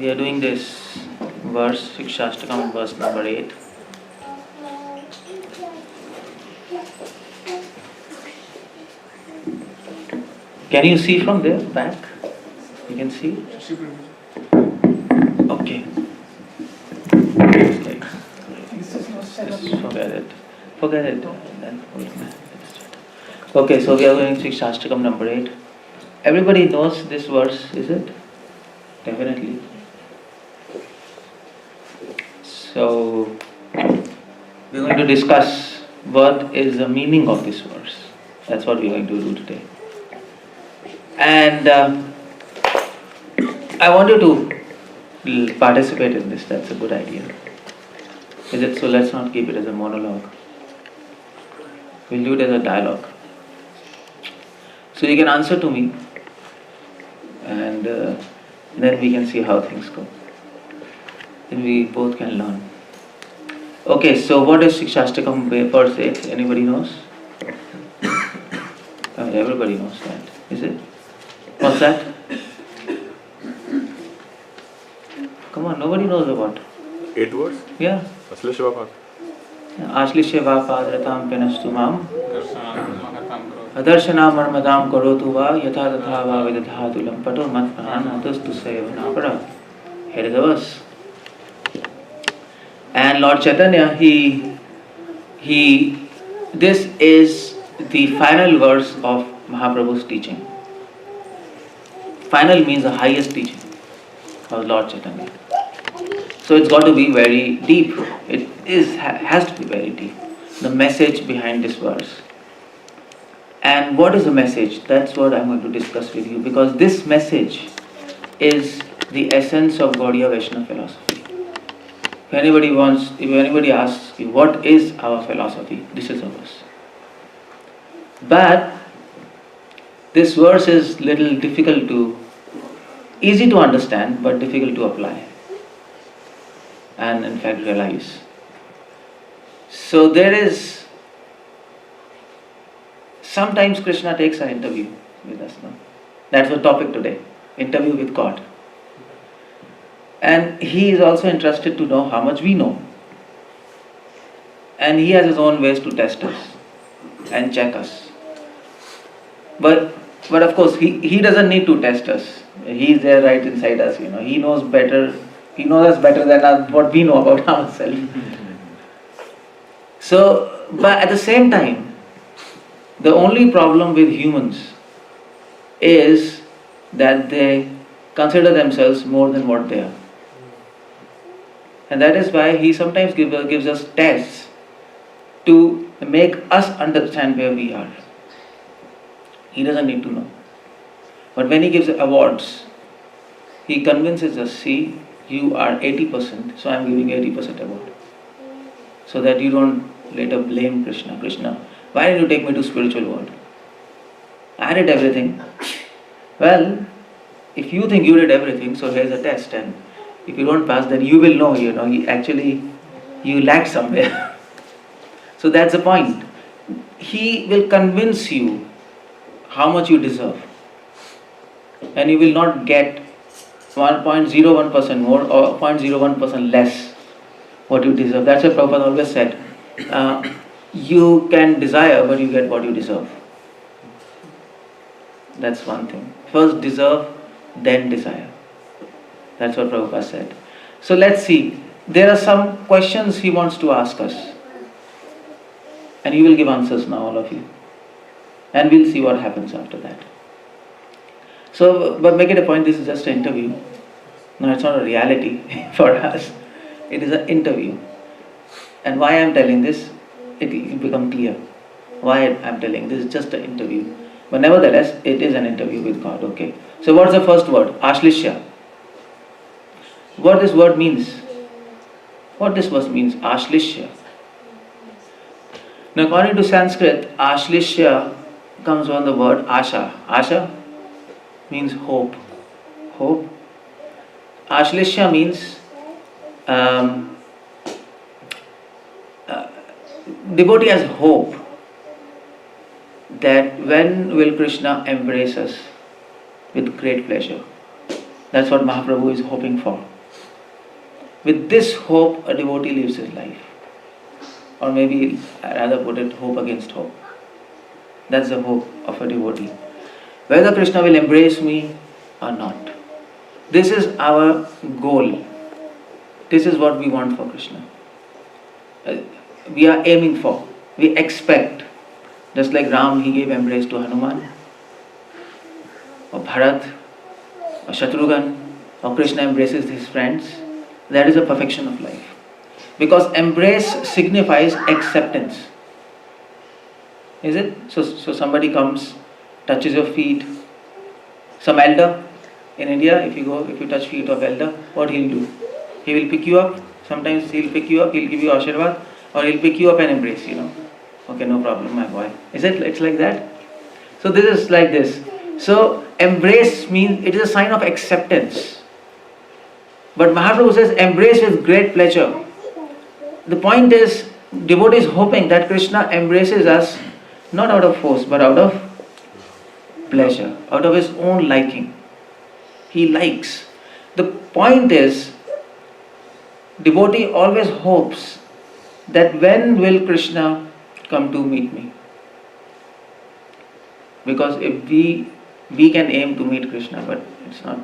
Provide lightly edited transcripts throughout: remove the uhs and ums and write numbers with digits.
we are doing this verse, Siksastakam, verse number 8. Can you see from there, back? You can see? Okay. Just forget it. Forget it. Okay, so we are going to Siksastakam number 8. Everybody knows this verse, is it? Definitely. So, we are going to discuss what is the meaning of this verse. That's what we are going to do today. And I want you to participate in this. That's a good idea. Is it? So let's not keep it as a monologue. We'll do it as a dialogue. So you can answer to me, and then we can see how things go. Then we both can learn. Okay, so what is Siksastakam verse 8? Anybody knows? Everybody knows that. Is it? What's that? Come on, nobody knows about 8 words? Yeah. 𝗙𝗪𝗶𝗶 पेनस्तु माम अदर्शनाम मर्मदाम करोतु वा यथा तथा वा विदधातु लम्पटो 𝗦𝗪 Here is the verse. And Lord Chaitanya, this is the final verse of Mahaprabhu's teaching. Final means the highest teaching of Lord Chaitanya. So it's got to be very deep. It has to be very deep. The message behind this verse. And what is the message? That's what I'm going to discuss with you, because this message is the essence of Gaudiya Vaishnava philosophy. If anybody asks you, what is our philosophy? This is a verse. But this verse is little easy to understand, but difficult to apply. And in fact realize. So there is, sometimes Krishna takes an interview with us. No? That's the topic today, interview with God. And He is also interested to know how much we know. And He has His own ways to test us and check us. But of course, He doesn't need to test us. He is there right inside us. He knows better. He knows us better than what we know about ourselves. So, but at the same time, the only problem with humans is that they consider themselves more than what they are. And that is why He sometimes gives us tests to make us understand where we are. He doesn't need to know. But when He gives awards, He convinces us, see, you are 80%, so I am giving 80% award. So that you don't later blame Krishna. Krishna, why did you take me to spiritual world? I did everything. Well, if you think you did everything, so here's a test, and if you don't pass, then you will know, you lack somewhere. So that's the point. He will convince you how much you deserve. And you will not get 1.01% more or 0.01% less what you deserve. That's what Prabhupada always said. You can desire, but you get what you deserve. That's one thing. First deserve, then desire. That's what Prabhupada said. So let's see. There are some questions he wants to ask us. And he will give answers now, all of you. And we'll see what happens after that. So, but make it a point, this is just an interview. No, it's not a reality for us. It is an interview. And why I am telling this, it will become clear. Why I am telling this is just an interview. But nevertheless, it is an interview with God, okay? So what's the first word? 𝗙𝗪𝗪. What this word means? What this verse means? 𝗙𝗪𝗪. Now according to Sanskrit, 𝗙𝗪𝗪 comes from the word asha. Asha means hope. Hope. 𝗙𝗪𝗪 means devotee has hope that when will Krishna embrace us with great pleasure. That's what Mahaprabhu is hoping for. With this hope, a devotee lives his life. Or maybe, I rather put it, hope against hope. That's the hope of a devotee. Whether Krishna will embrace me or not. This is our goal. This is what we want for Krishna. We are aiming for. We expect. Just like Ram, he gave embrace to Hanuman, or Bharat, or Shatrughan, or Krishna embraces his friends. That is a perfection of life. Because embrace signifies acceptance. Is it? So somebody comes, touches your feet. Some elder in India, if you touch feet of elder, what he'll do? He will pick you up. Sometimes he'll pick you up, he'll give you Ashirvad, or he'll pick you up and embrace, Okay, no problem, my boy. Is it? It's like that. So this is like this. So embrace means it is a sign of acceptance. But Mahaprabhu says embrace with great pleasure. The point is, devotee is hoping that Krishna embraces us not out of force but out of pleasure, out of his own liking. He likes. The point is, devotee always hopes that when will Krishna come to meet me? Because if we can aim to meet Krishna, but it's not.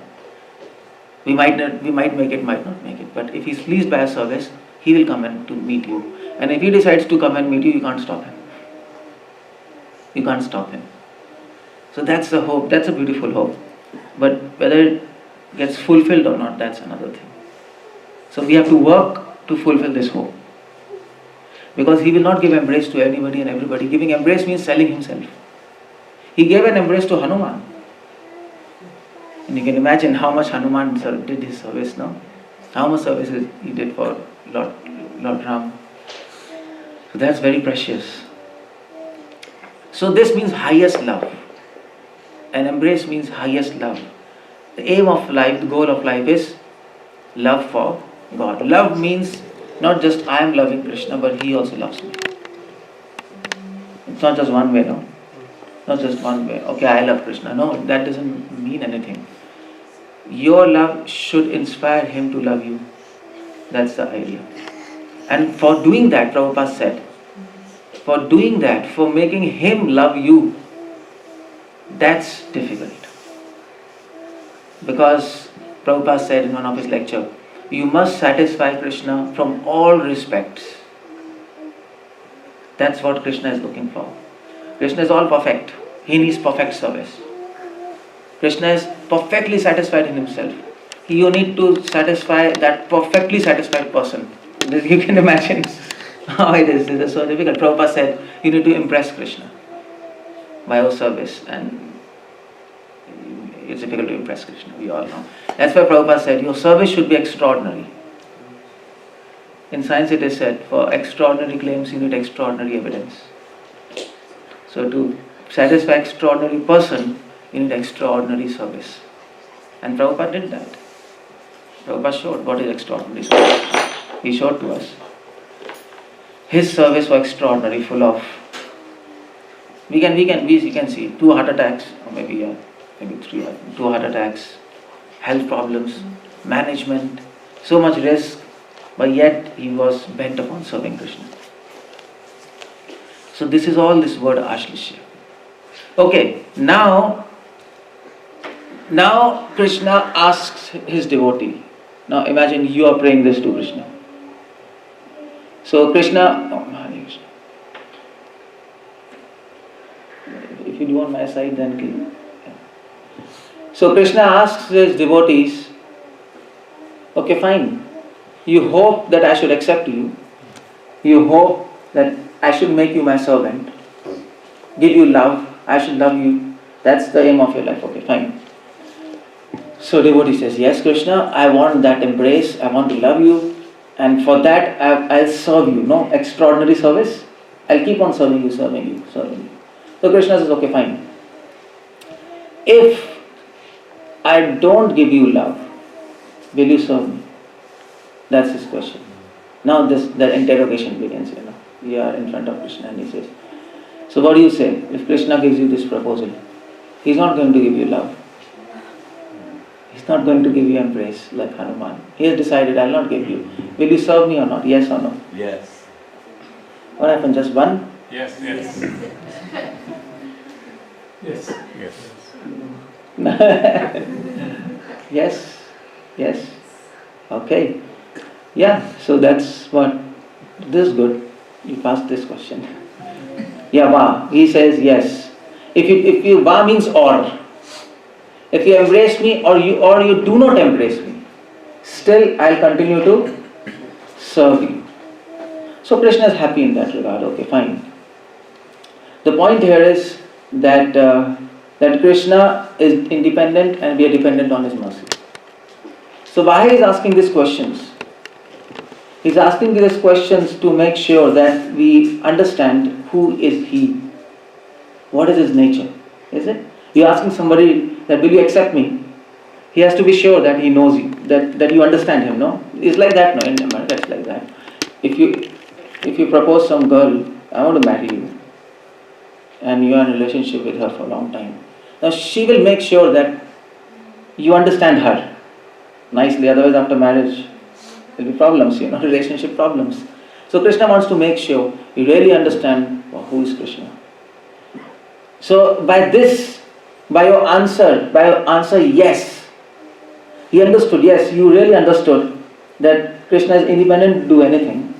We might make it, might not make it. But if he's pleased by our service, he will come and to meet you. And if he decides to come and meet you, you can't stop him. You can't stop him. So that's the hope. That's a beautiful hope. But whether it gets fulfilled or not, that's another thing. So we have to work to fulfill this hope. Because he will not give embrace to anybody and everybody. Giving embrace means selling himself. He gave an embrace to Hanuman. And you can imagine how much Hanuman did his service, no? How much services he did for Lord Ram. So that's very precious. So this means highest love. And embrace means highest love. The aim of life, the goal of life is love for God. Love means not just I am loving Krishna, but he also loves me. It's not just one way, no? Not just one way. Okay, I love Krishna. No, that doesn't mean anything. Your love should inspire him to love you. That's the idea. And for doing that, Prabhupada said, for doing that, for making him love you, that's difficult. Because Prabhupada said in one of his lectures, you must satisfy Krishna from all respects. That's what Krishna is looking for. Krishna is all perfect. He needs perfect service. Krishna is perfectly satisfied in himself. You need to satisfy that perfectly satisfied person. You can imagine how it is. It is so difficult. Prabhupada said, you need to impress Krishna by your service. And it's difficult to impress Krishna, we all know. That's why Prabhupada said, your service should be extraordinary. In science it is said, for extraordinary claims you need extraordinary evidence. So to satisfy extraordinary person, you need extraordinary service. And Prabhupada did that. Prabhupada showed what is extraordinary service. He showed to us. His service was extraordinary, full of... We can see 2 heart attacks, or maybe 3, 2 heart attacks, health problems, management, so much risk, but yet he was bent upon serving Krishna. So this is all this word 𝗙𝗪𝗪. Okay, now Krishna asks his devotee. Now imagine you are praying this to Krishna. So Krishna, Hare Krishna. If you do on my side, then clean. So Krishna asks his devotees, okay, fine. You hope that I should accept you. You hope that I should make you my servant. Give you love. I should love you. That's the aim of your life. Okay, fine. So devotee says, yes, Krishna, I want that embrace. I want to love you. And for that, I'll serve you. No, extraordinary service. I'll keep on serving you. So Krishna says, okay, fine. If I don't give you love, will you serve me? That's his question. Now the interrogation begins. We are in front of Krishna and he says, so what do you say? If Krishna gives you this proposal, he's not going to give you love. not going to give you embrace like Hanuman. He has decided, I'll not give you. Will you serve me or not? Yes or no? Yes. What happened? Just one? Yes. Yes. Yes. Yes. Yes. Yes. Okay. Yeah, so that's what. This is good. You passed this question. Yeah, va. He says yes. If you va means or. If you embrace me or you do not embrace me, still I'll continue to serve you. So Krishna is happy in that regard. Okay, fine. The point here is that that Krishna is independent and we are dependent on His mercy. So why he is asking these questions? He is asking these questions to make sure that we understand who is He. What is His nature? Is it? You're asking somebody that will you accept me? He has to be sure that he knows you, that you understand him, no? It's like that, no? In America it's like that. If you propose some girl, I want to marry you, and you are in a relationship with her for a long time. Now she will make sure that you understand her nicely, otherwise after marriage there will be problems, relationship problems. So Krishna wants to make sure you really understand who is Krishna. So by your answer yes, he understood, yes, you really understood that Krishna is independent to do anything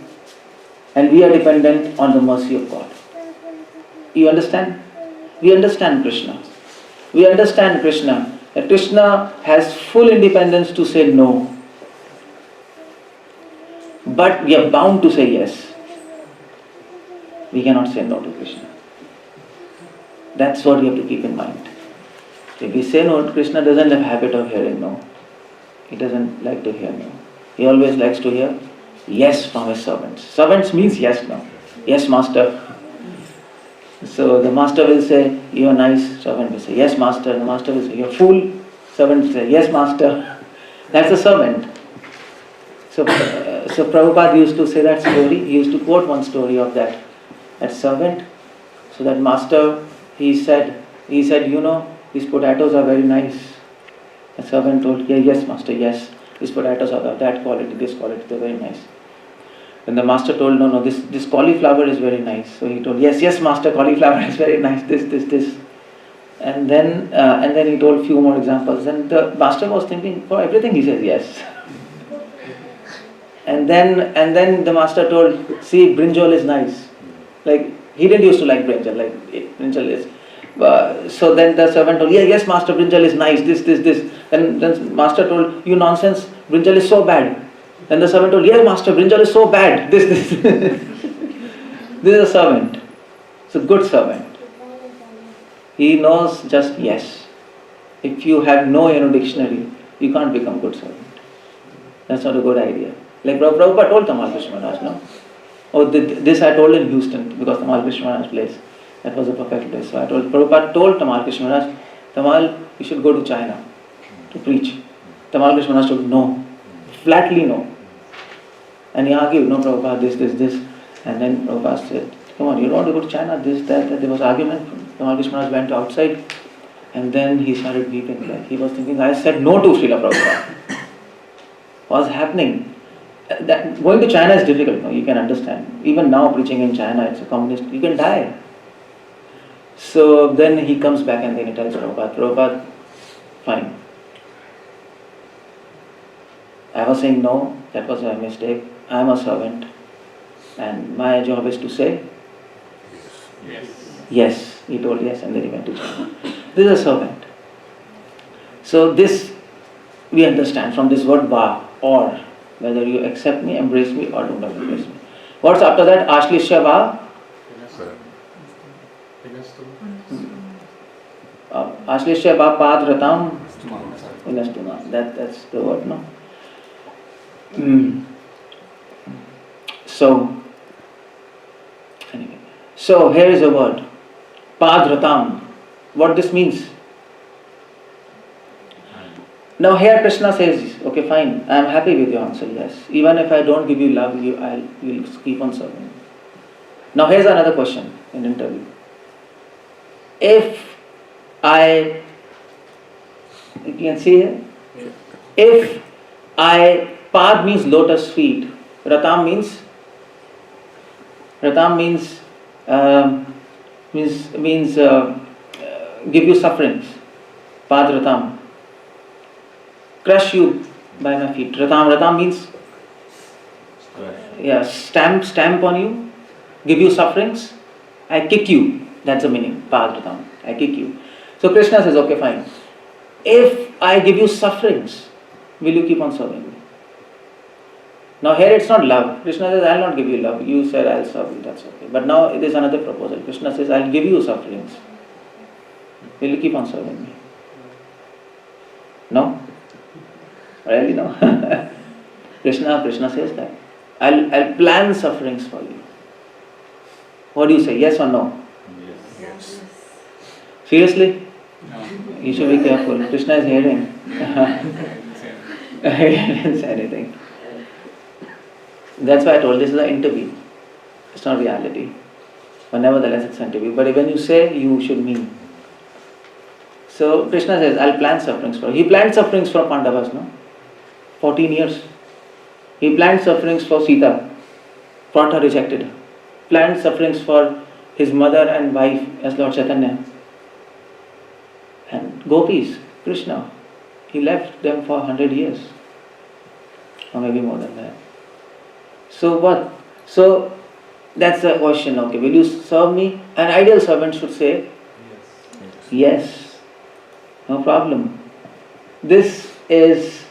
and we are dependent on the mercy of God. You understand? We understand Krishna. We understand Krishna, that Krishna has full independence to say no. But we are bound to say yes. We cannot say no to Krishna. That's what we have to keep in mind. If we say no, Krishna doesn't have a habit of hearing no. He doesn't like to hear no. He always likes to hear yes from his servants. Servants means yes, no. Yes, master. So the master will say, you are nice. Servant will say, yes, master. The master will say, you are fool. Servant will say, yes, master. That's the servant. So Prabhupada used to say that story. He used to quote one story of that servant. So that master, he said, these potatoes are very nice. The servant told, yes, master, yes. These potatoes are of that quality, this quality, they're very nice. Then the master told, no, this cauliflower is very nice. So he told, yes, master, cauliflower is very nice, this. And then he told few more examples. And the master was thinking, for everything he says yes. And then the master told, see, brinjal is nice. Like, he didn't used to like brinjal, brinjal is. So then the servant told, yes, master, brinjal is nice, this. Then master told, you nonsense, brinjal is so bad. Then the servant told, yes, master, brinjal is so bad, this. This is a servant. It's a good servant. He knows just yes. If you have no dictionary, you can't become good servant. That's not a good idea. Like Prabhupada told Tamal Krishna Maharaj, no? This I told in Houston, because Tamal Krishna Maharaj's place, that was a perfect place. So Prabhupada told Tamal Krishna Maharaj, Tamal, you should go to China to preach. Tamal Krishna Maharaj told no, flatly no. And he argued, no Prabhupada, this. And then Prabhupada said, come on, you don't want to go to China, this, that. There was argument. Tamal Krishna Maharaj went outside and then he started weeping. Like he was thinking, I said no to Srila Prabhupada. What's happening? Going to China is difficult, no? You can understand. Even now preaching in China, it's a communist, you can die. So then he comes back and then he tells Prabhupada, fine. I was saying no, that was a mistake. I am a servant and my job is to say yes. He told yes and then he went to China. This is a servant. So this we understand from this word va, or, whether you accept me, embrace me or don't embrace me. What's after that? 𝗙𝗪𝗪𝗏 𝗙𝗪𝗪𝗏 𝗪𝗓𝗏 vinastuma. That's the word, no? So here is a word, 𝗪𝗏. What this means? Now here Krishna says, okay, fine, I am happy with your answer, yes. Even if I don't give you love, I will keep on serving. Now here's another question in interview. If you can see here, If Pad means lotus feet, Ratam means give you sufferings. Pad Ratam. Crush you by my feet. Ratam means stamp on you, give you sufferings. I kick you. That's the meaning. Pad Ratam. I kick you. So Krishna says, okay, fine. If I give you sufferings, will you keep on serving me? Now here it's not love. Krishna says, I'll not give you love. You said I'll serve you, that's okay. But now it is another proposal. Krishna says, I'll give you sufferings. Will you keep on serving me? No? Really no? Krishna says that. I'll plan sufferings for you. What do you say? Yes or no? Yes. Seriously? No. You should be careful. Krishna is hearing. He didn't say anything. That's why I told this is an interview. It's not reality. But nevertheless it's an interview. But when you say, you should mean. So Krishna says, I'll plan sufferings for you. He planned sufferings for Pandavas, no? 14 years. He planned sufferings for Sita. Brought her, rejected her. Planned sufferings for his mother and wife as Lord Chaitanya. And gopis, Krishna, he left them for 100 years. Or maybe more than that. So what? So that's the question. Okay, will you serve me? An ideal servant should say, yes. No problem. This is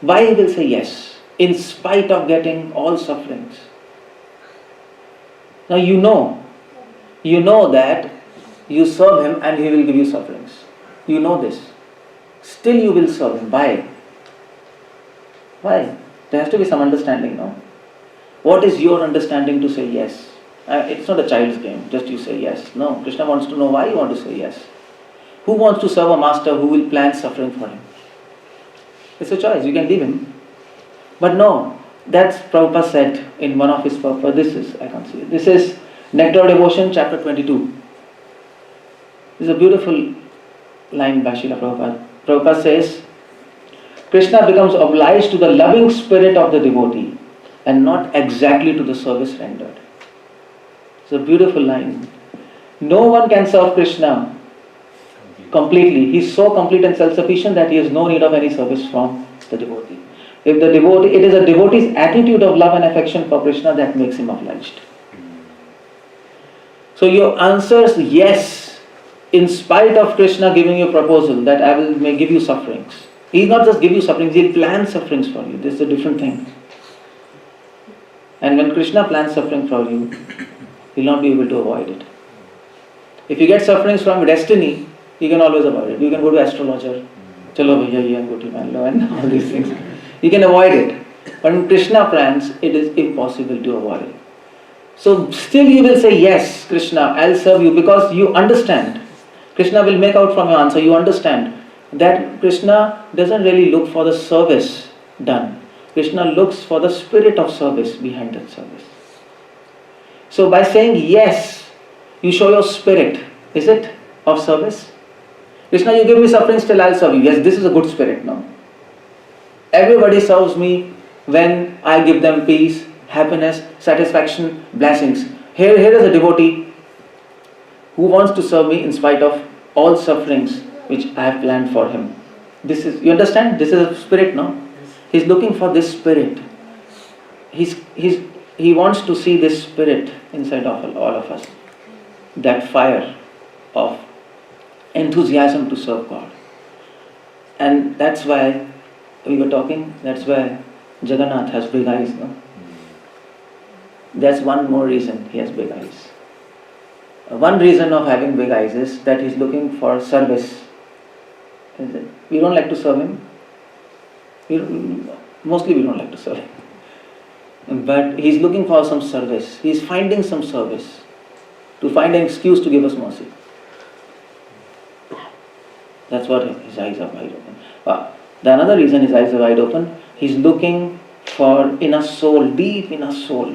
why he will say yes, in spite of getting all sufferings. Now you know that you serve him and he will give you sufferings. You know this. Still you will serve him. Why? Why? There has to be some understanding, no? What is your understanding to say yes? It's not a child's game, just you say yes. No, Krishna wants to know why you want to say yes. Who wants to serve a master who will plan suffering for him? It's a choice, you can leave him. But no, that's Prabhupada said in one of his purposes. This is Nectar of Devotion, chapter 22. This is a beautiful line by Srila Prabhupada. Prabhupada says, Krishna becomes obliged to the loving spirit of the devotee and not exactly to the service rendered. It's a beautiful line. No one can serve Krishna completely. He is so complete and self-sufficient that he has no need of any service from the devotee. It is a devotee's attitude of love and affection for Krishna that makes him obliged. So your answer is yes, in spite of Krishna giving you a proposal that I may give you sufferings. He will not just give you sufferings, he will plan sufferings for you. This is a different thing. And when Krishna plans suffering for you, he will not be able to avoid it. If you get sufferings from destiny, you can always avoid it. You can go to astrologer, chalo bhaiya ye angoothi maan lo, and all these things. You can avoid it. But in Krishna plans, it is impossible to avoid it. So still you will say, yes, Krishna, I'll serve you, because you understand. Krishna will make out from your answer, you understand that Krishna doesn't really look for the service done. Krishna looks for the spirit of service behind that service. So by saying yes, you show your spirit, is it, of service? Krishna, you give me suffering, still I'll serve you. Yes, this is a good spirit, no? Everybody serves me when I give them peace, happiness, satisfaction, blessings. Here is a devotee who wants to serve me in spite of all sufferings which I have planned for him. This is, you understand? This is a spirit, no? He's looking for this spirit. He wants to see this spirit inside of all of us. That fire of enthusiasm to serve God. And that's why we were talking, that's why Jagannath has big eyes, no? That's one more reason he has big eyes. One reason of having big eyes is that he's looking for service. We don't like to serve him. Mostly we don't like to serve him. But he's looking for some service. He's finding some service to find an excuse to give us mercy. That's what his eyes are wide open. The another reason his eyes are wide open, he's looking for inner soul, deep inner soul.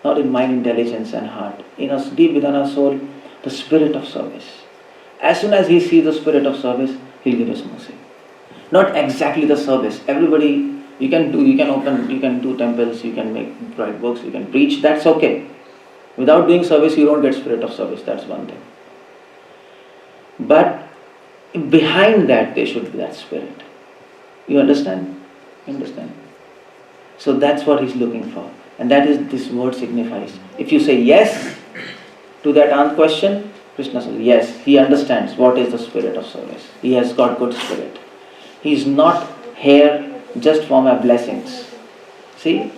Not in mind, intelligence and heart. Deep within our soul, the spirit of service. As soon as he sees the spirit of service, He'll give us mercy. Not exactly the service. Everybody, you can do temples, you can make right books, you can preach, that's okay. Without doing service, you don't get spirit of service, that's one thing. But behind that, there should be that spirit. You understand? So that's what he's looking for. And that is this word signifies. If you say yes to that question, Krishna says, yes, he understands what is the spirit of service. He has got good spirit. He is not here just for my blessings. See?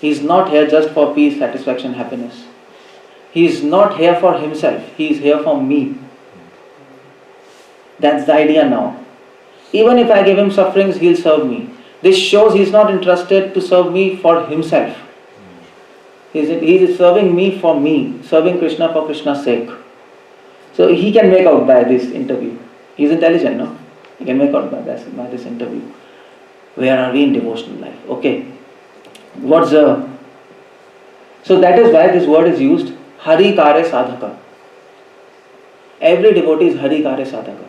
He is not here just for peace, satisfaction, happiness. He is not here for himself. He is here for me. That's the idea now. Even if I give him sufferings, he'll serve me. This shows he is not interested to serve me for himself. He is serving me for me, serving Krishna for Krishna's sake. So he can make out by this interview. He is intelligent, no? He can make out by this interview. Where are we in devotional life? Okay. So that is why this word is used, Hari Kare Sadhaka. Every devotee is Hari Kare Sadhaka.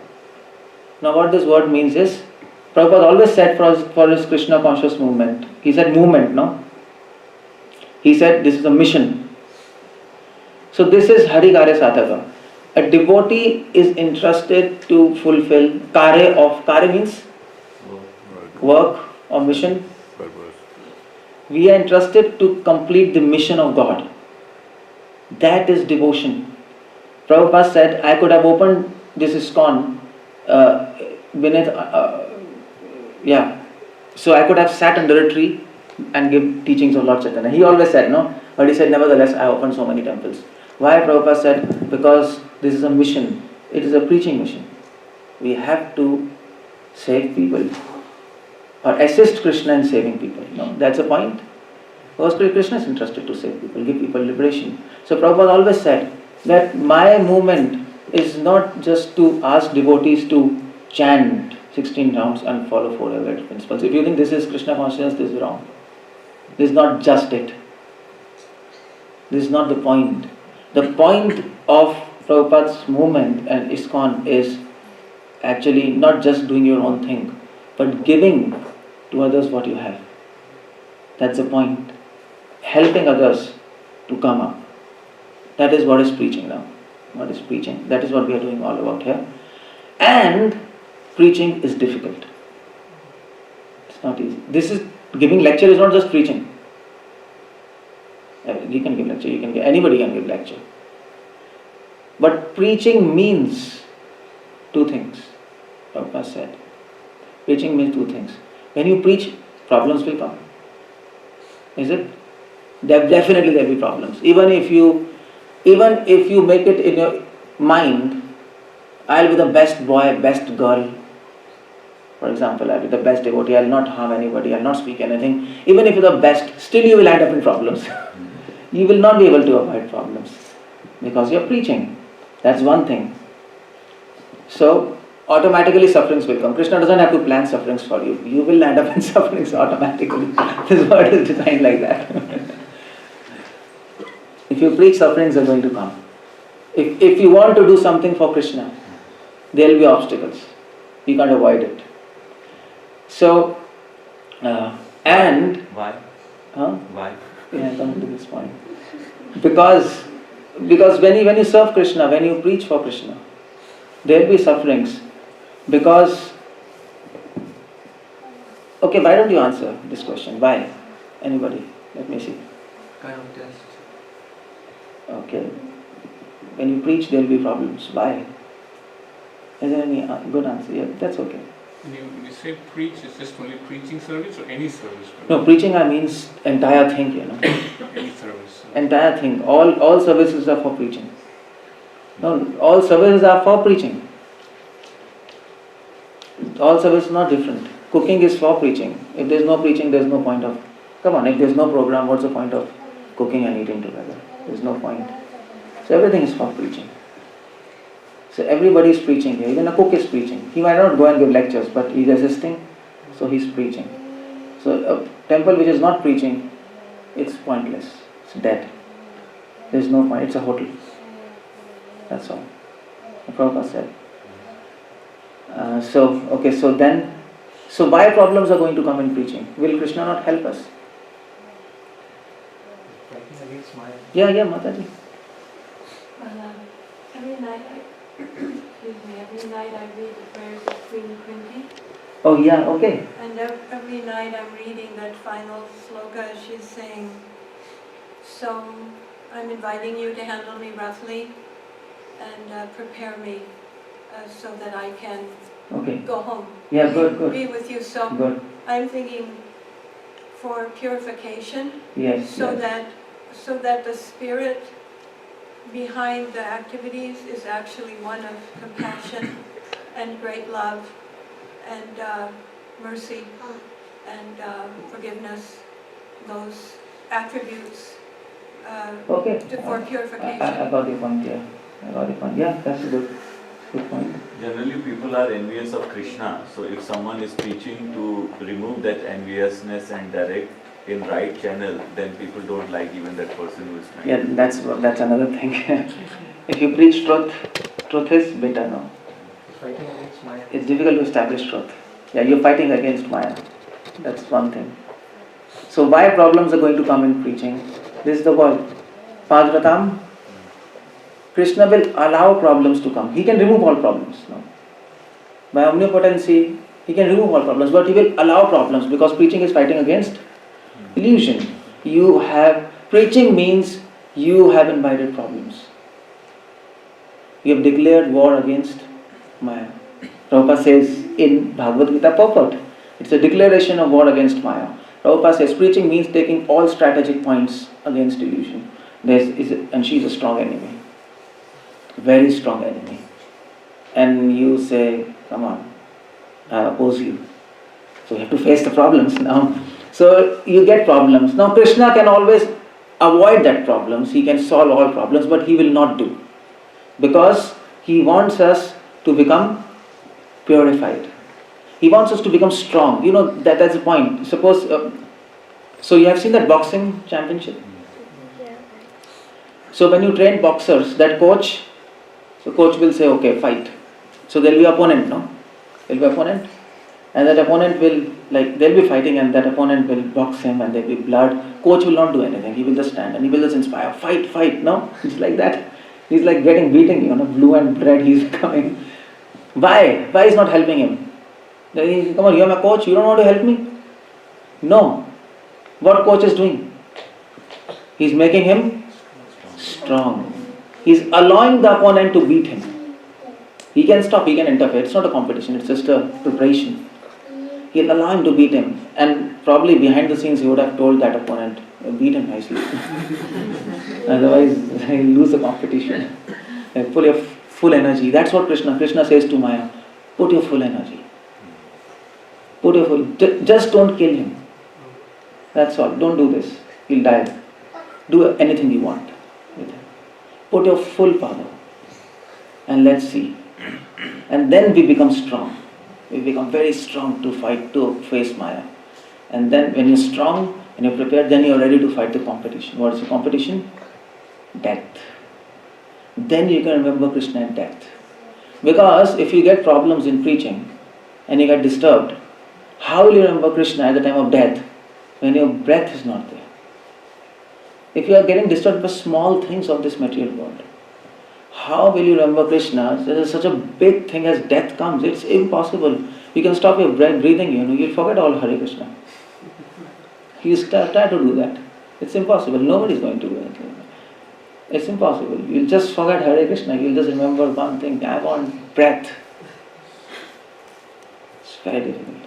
Now what this word means is, Prabhupada always said for his Krishna conscious movement, he said movement, no? He said this is a mission. So this is Hari Kare Sadhaka. A devotee is interested to fulfill Kare means work or mission. We are interested to complete the mission of God. That is devotion. Prabhupada said, I could have opened this ISKCON so I could have sat under a tree and give teachings of Lord Chaitanya. He always said, no? But he said, nevertheless, I opened so many temples. Why? Prabhupada said, because this is a mission. It is a preaching mission. We have to save people or assist Krishna in saving people. No, that's the point. Because Krishna is interested to save people, give people liberation. So Prabhupada always said that my movement is not just to ask devotees to chant 16 rounds and follow 4 Vedic principles. If you think this is Krishna consciousness, this is wrong. This is not just it. This is not the point. The point of Prabhupada's movement and ISKCON is actually not just doing your own thing, but giving to others what you have. That's the point. Helping others to come up. That is what is preaching now. What is preaching? That is what we are doing all about here. And preaching is difficult. It's not easy. Giving lecture is not just preaching. You can give lecture, anybody can give lecture. But preaching means 2 things. Prabhupada said. Preaching means 2 things. When you preach, problems will come. Is it? Definitely there will be problems. Even if you make it in your mind, I'll be the best boy, best girl. For example, I'll be the best devotee, I'll not harm anybody, I'll not speak anything. Even if you're the best, still you will end up in problems. You will not be able to avoid problems because you're preaching. That's one thing. So, automatically sufferings will come. Krishna doesn't have to plan sufferings for you. You will end up in sufferings automatically. This word is designed like that. If you preach, sufferings are going to come. If you want to do something for Krishna, there will be obstacles. You can't avoid it. So, and... Why? Why? Yeah, come to this point. Because when you serve Krishna, when you preach for Krishna, there will be sufferings. Because... Okay, why don't you answer this question? Why? Anybody? Let me see. Kind of test. Okay. When you preach, there will be problems. Why? Is there any good answer? Yeah, that's okay. When you say preach, is just only preaching service or any service? No, preaching means entire thing, Any service. Entire thing. All services are for preaching. No, all services are for preaching. All services are not different. Cooking is for preaching. If there is no preaching, there is no point of... Come on, if there is no program, what's the point of cooking and eating together? There is no point. So everything is for preaching. So everybody is preaching here. Even a cook is preaching. He might not go and give lectures, but he is assisting, so he is preaching. So a temple which is not preaching, it's pointless. It's dead. There is no point. It's a hotel. That's all. Prabhupada said. So why problems are going to come in preaching? Will Krishna not help us? Fighting against Maya. Yeah, Mataji. Every night every night I read the prayers of Queen Kunti. Oh yeah, okay. And every night I'm reading that final sloka. She's saying, so I'm inviting you to handle me roughly and prepare me so that I can go home. Yeah, good. Be with you. So Good. I'm thinking for purification. Yes. So that the spirit behind the activities is actually one of compassion and great love and mercy and forgiveness, those attributes for purification. I got your point, yeah. Yeah, that's a good point. Generally, people are envious of Krishna. So if someone is preaching to remove that enviousness and direct in right channel, then people don't like even that person who is trying. Yeah, that's another thing. If you preach truth is better, no? Fighting against Maya. It's difficult to establish truth. Yeah, you're fighting against Maya. That's one thing. So why problems are going to come in preaching? This is the word. Padratam. Krishna will allow problems to come. He can remove all problems. No? By omnipotency, he can remove all problems, but he will allow problems because preaching is fighting against illusion. Preaching means you have invited problems. You have declared war against Maya. Prabhupada says in Bhagavad Gita purport, it's a declaration of war against Maya. Prabhupada says preaching means taking all strategic points against illusion. And she's a strong enemy. Very strong enemy. And you say, come on, I oppose you. So you have to face the problems now. So you get problems. Now Krishna can always avoid that problems. He can solve all problems, but he will not do. Because he wants us to become purified. He wants us to become strong. That's the point. Suppose, so you have seen that boxing championship? Yeah. So when you train boxers, that coach will say, okay, fight. So there will be opponent, no? There will be opponent. And that opponent they'll be fighting and that opponent will box him and there will be blood. Coach will not do anything. He will just stand and he will just inspire. Fight, no? It's like that. He's like beating, blue and red he's coming. Why? Why is not helping him? Come on, you're my coach, you don't want to help me? No. What coach is doing? He's making him strong. He's allowing the opponent to beat him. He can stop, he can interfere. It's not a competition, it's just a preparation. He'll allow him to beat him. And probably behind the scenes he would have told that opponent, beat him nicely. Otherwise he'll lose the competition. Put your full energy. That's what Krishna says to Maya. Put your full energy. Just don't kill him. That's all. Don't do this. He'll die. Do anything you want with him. Put your full power. And let's see. And then we become strong. We become very strong to fight, to face Maya. And then when you're strong and you're prepared, then you're ready to fight the competition. What is the competition? Death. Then you can remember Krishna in death. Because if you get problems in preaching and you get disturbed, how will you remember Krishna at the time of death when your breath is not there? If you are getting disturbed by small things of this material world, how will you remember Krishna? There is such a big thing as death comes. It's impossible. You can stop your breathing, you'll forget all Hare Krishna. You try to do that. It's impossible. Nobody is going to do it. It's impossible. You'll just forget Hare Krishna. You'll just remember one thing. I want breath. It's very difficult.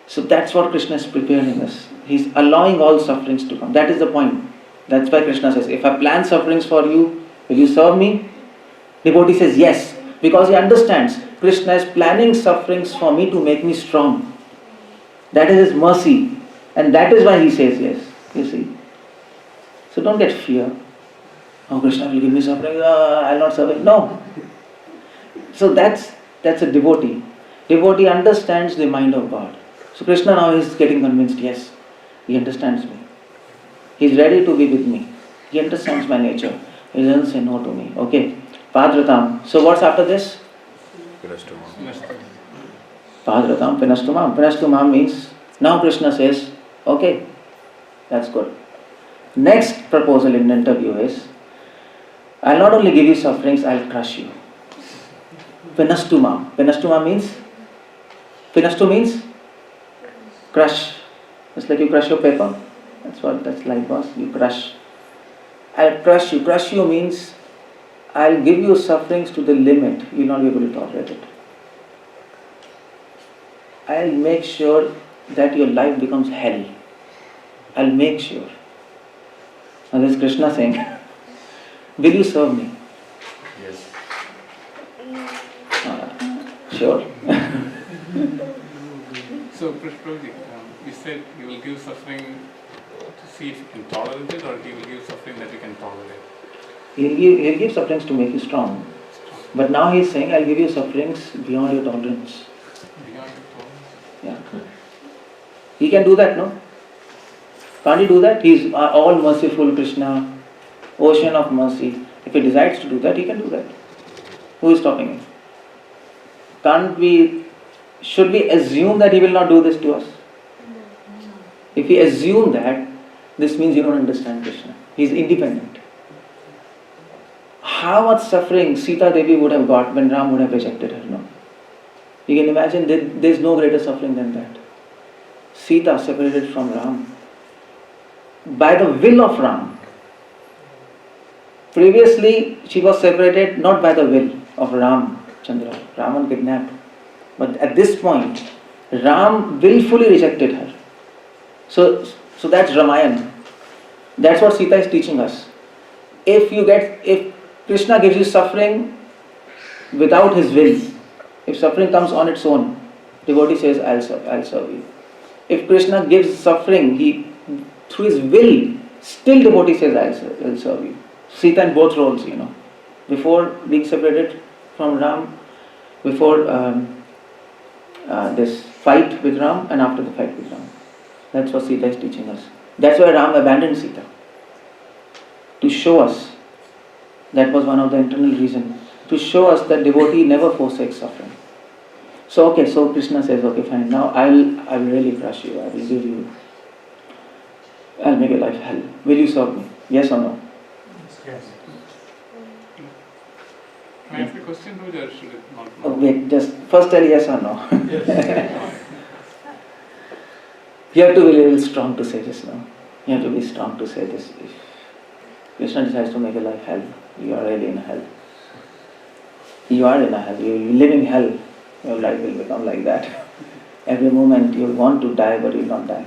So that's what Krishna is preparing us. He's allowing all sufferings to come. That is the point. That's why Krishna says, if I plan sufferings for you, will you serve me? Devotee says yes, because he understands Krishna is planning sufferings for me to make me strong. That is his mercy. And that is why he says yes. You see. So don't get fear. Oh, Krishna will give me suffering, I'll not serve him. No. So that's a devotee. Devotee understands the mind of God. So Krishna now is getting convinced, yes, he understands me. He's ready to be with me. He understands my nature. He doesn't say no to me. Okay. Padratam. So what's after this? Padratam Pinastumam. Pinastumam means, now Krishna says, okay, that's good. Next proposal in the interview is, I'll not only give you sufferings, I'll crush you. Pinastumam. Pinastuma means? Pinastu means? Crush. It's like you crush your paper. That's life was. You crush. I'll crush you. Crush you means I'll give you sufferings to the limit. You'll not be able to tolerate it. I'll make sure that your life becomes hell. I'll make sure. Now this is Krishna saying, will you serve me? Yes. Sure. So, Prabhuji, you said you will give suffering to see if you can tolerate it, or he will give suffering that you can tolerate? He'll give sufferings to make you strong. But now he's saying, I'll give you sufferings beyond your tolerance. Beyond your tolerance? Yeah. He can do that, no? Can't he do that? He's all merciful Krishna, ocean of mercy. If he decides to do that, he can do that. Who is stopping him? Should we assume that he will not do this to us? If we assume that, this means you don't understand Krishna. He is independent. How much suffering Sita Devi would have got when Ram would have rejected her, no? You can imagine there is no greater suffering than that. Sita separated from Ram by the will of Ram. Previously, she was separated not by the will of Ram Chandra. Raman kidnapped. But at this point, Ram willfully rejected her. So that's Ramayana. That's what Sita is teaching us. If Krishna gives you suffering without his will, if suffering comes on its own, devotee says, I'll serve you. If Krishna gives suffering, through his will, still devotee says, I'll serve you. Sita in both roles, Before being separated from Ram, before this fight with Ram, and after the fight with Ram. That's what Sita is teaching us. That's why Ram abandoned Sita. To show us, that was one of the internal reasons, to show us that devotee never forsakes suffering. So Krishna says, okay, fine, now I'll really crush you, I'll make your life hell. Will you serve me? Yes or no? Yes. Can I ask a question, or should it not? Oh, wait, just first tell yes or no. Yes. You have to be a little strong to say this now. You have to be strong to say this. If Krishna decides to make your life hell, you are really in hell. You are in a hell. You live in hell. Your life will become like that. Every moment you will want to die, but you will not die.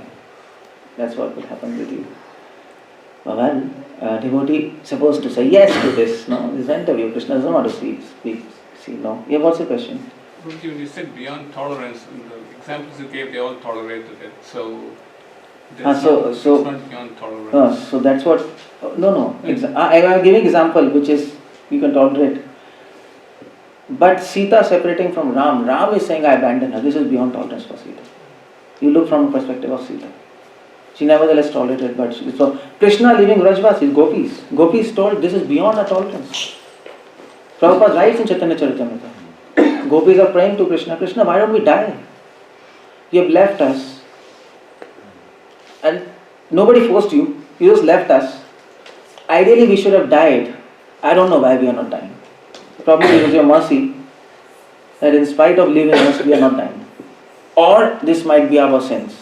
That's what will happen with you. Well, devotee supposed to say yes to this. No, this interview. Krishna doesn't want to speak. No. Yeah, what's the question? When you said beyond tolerance, in the examples you gave, they all tolerated it. So, it's not beyond tolerance. So that's what. No. I am giving example which is you can tolerate. But Sita separating from Ram. Ram is saying I abandon her. This is beyond tolerance for Sita. You look from the perspective of Sita. She nevertheless tolerated, but so Krishna leaving Rajvas, gopis. Gopis told this is beyond our tolerance. Prabhupada writes in Chaitanya Charitamrita. Gopis are praying to Krishna, Krishna, why don't we die? You have left us. And nobody forced you. You just left us. Ideally we should have died. I don't know why we are not dying. Probably because your mercy, that in spite of leaving us, we are not dying. Or this might be our sins.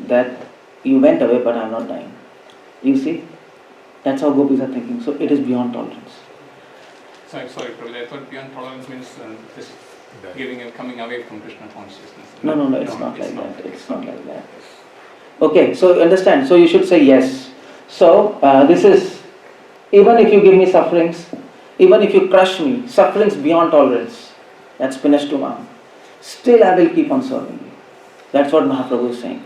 That you went away, but I am not dying. You see? That's how gopis are thinking. So it is beyond tolerance. Sorry, Prabhupada, I thought beyond tolerance means this coming away from Krishna consciousness. No, it's not like that. It's not like that. Okay, so understand. So you should say yes. So this is, even if you give me sufferings, even if you crush me, sufferings beyond tolerance, that's Pinastumam, still I will keep on serving you. That's what Mahaprabhu is saying.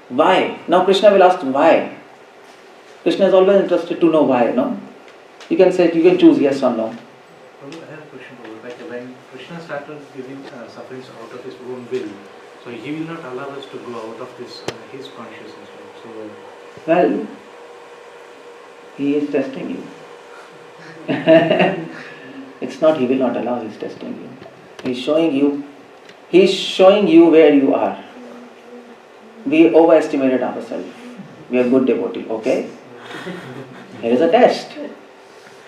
Why? Now Krishna will ask why. Krishna is always interested to know why, no? You can say, you can choose yes or no. I have a question. Like when Krishna started giving sufferings out of his own will, so he will not allow us to go out of this his consciousness. So, well, he is testing you. It's not he will not allow, he is testing you. He's showing you where you are. We overestimated ourselves. We are good devotee, okay? Here is a test.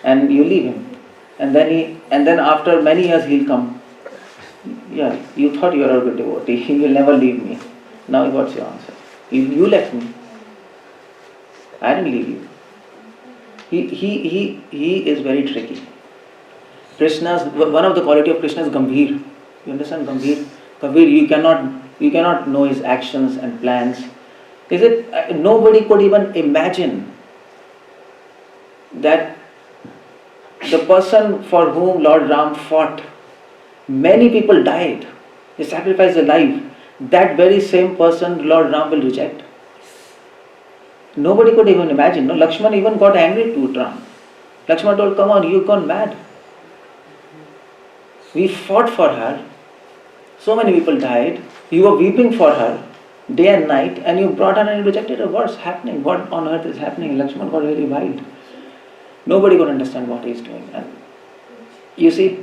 And you leave him. And then after many years he'll come. Yeah, you thought you were a good devotee. He will never leave me. Now what's your answer? You left me. I didn't leave you. He is very tricky. One of the quality of Krishna is Gambhir. You understand Gambhir? Gambhir, you cannot know his actions and plans. Nobody could even imagine that the person for whom Lord Ram fought, many people died. They sacrificed their life. That very same person Lord Ram will reject. Nobody could even imagine. No, Lakshman even got angry to Ram. Lakshman told, come on, you've gone mad. We fought for her. So many people died. You were weeping for her day and night, and you brought her and you rejected her. What's happening? What on earth is happening? Lakshman got very wild. Nobody could understand what he's doing. And you see,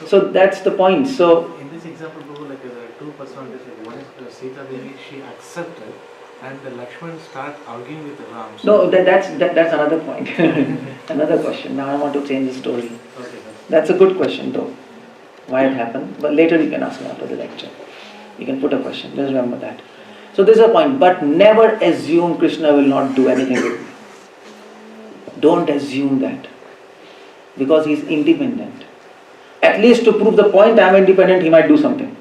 so that's the point. So in this example, like there are two personalities. Like one is Sita Devi, she accepted, and the Lakshman start arguing with Ram. No, that's another point. Another question. Now I want to change the story. Okay, that's a good question though. Why it happened? But later you can ask me after the lecture. You can put a question. Just remember that. So this is a point. But never assume Krishna will not do anything with you. Don't assume that. Because he is independent. At least to prove the point I am independent, he might do something.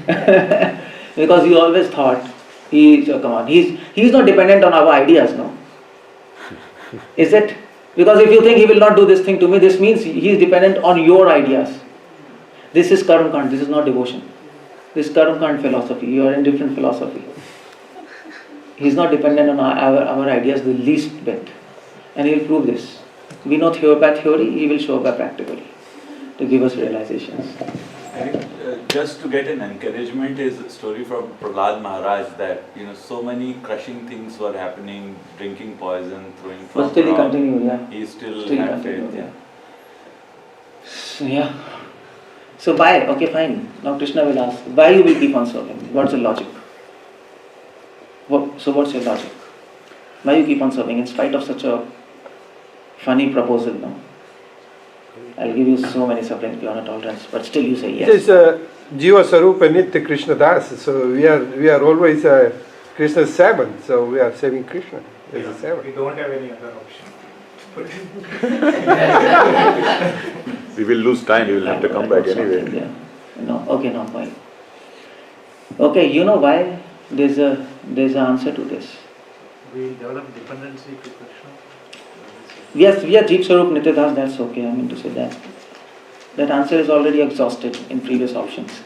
Because he always thought he's not dependent on our ideas, no? Is it? Because if you think he will not do this thing to me, this means he is dependent on your ideas. This is Karma-kand, this is not devotion. This is Karma-kand philosophy. You are in different philosophy. He is not dependent on our ideas the least bit. And he will prove this. We know by theory, he will show by practically to give us realizations. I think just to get an encouragement is a story from Prahlad Maharaj that so many crushing things were happening, drinking poison, throwing from But still he rock. continued, yeah. He still Still had continued, faith. yeah. So, yeah. So why? Okay, fine. Now Krishna will ask, why you will keep on serving? What's the logic? So what's your logic? Why you keep on serving in spite of such a funny proposal, no? I'll give you so many sufferings beyond tolerance, but still you say yes. It is Jiva Sarupa Nitya Krishna Das. So we are always Krishna's servant. So we are serving Krishna as a servant. we don't have any other option. We will lose time, we will have to come back anyway. Yeah. No, okay, no point. Okay, you know why? There's an answer to this. We develop dependency to Krishna. Yes, we are Jeep Sarup Nityadas, that's okay, I mean to say that. That answer is already exhausted in previous options.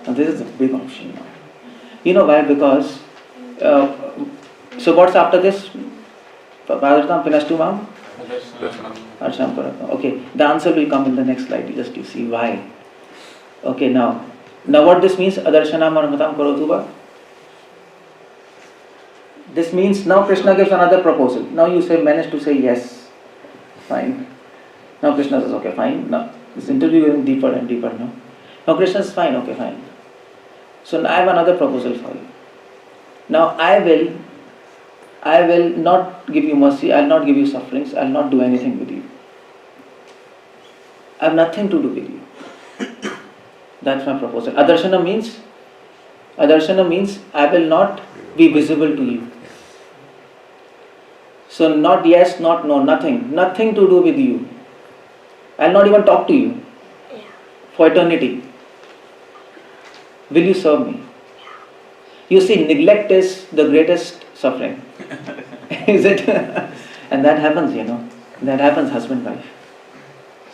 And this is a big option now. You know why? Because, so what's after this? Padartam Pinashtumam? Arsham Karatam. Okay, the answer will come in the next slide, just to see why. Okay, now what this means? Adarshanam Armatam Karotuba. This means now Krishna gives another proposal. Now you manage to say yes. Fine. Now Krishna says, okay, fine. Now this interview is deeper and deeper now. Now Krishna says, fine, okay, fine. So now I have another proposal for you. Now I will not give you mercy, I will not give you sufferings, I will not do anything with you. I have nothing to do with you. That's my proposal. Adarshana means I will not be visible to you. So not yes, not no, nothing to do with you. I will not even talk to you for eternity. Will you serve me? You see, neglect is the greatest suffering. Is it? And that happens, That happens husband-wife.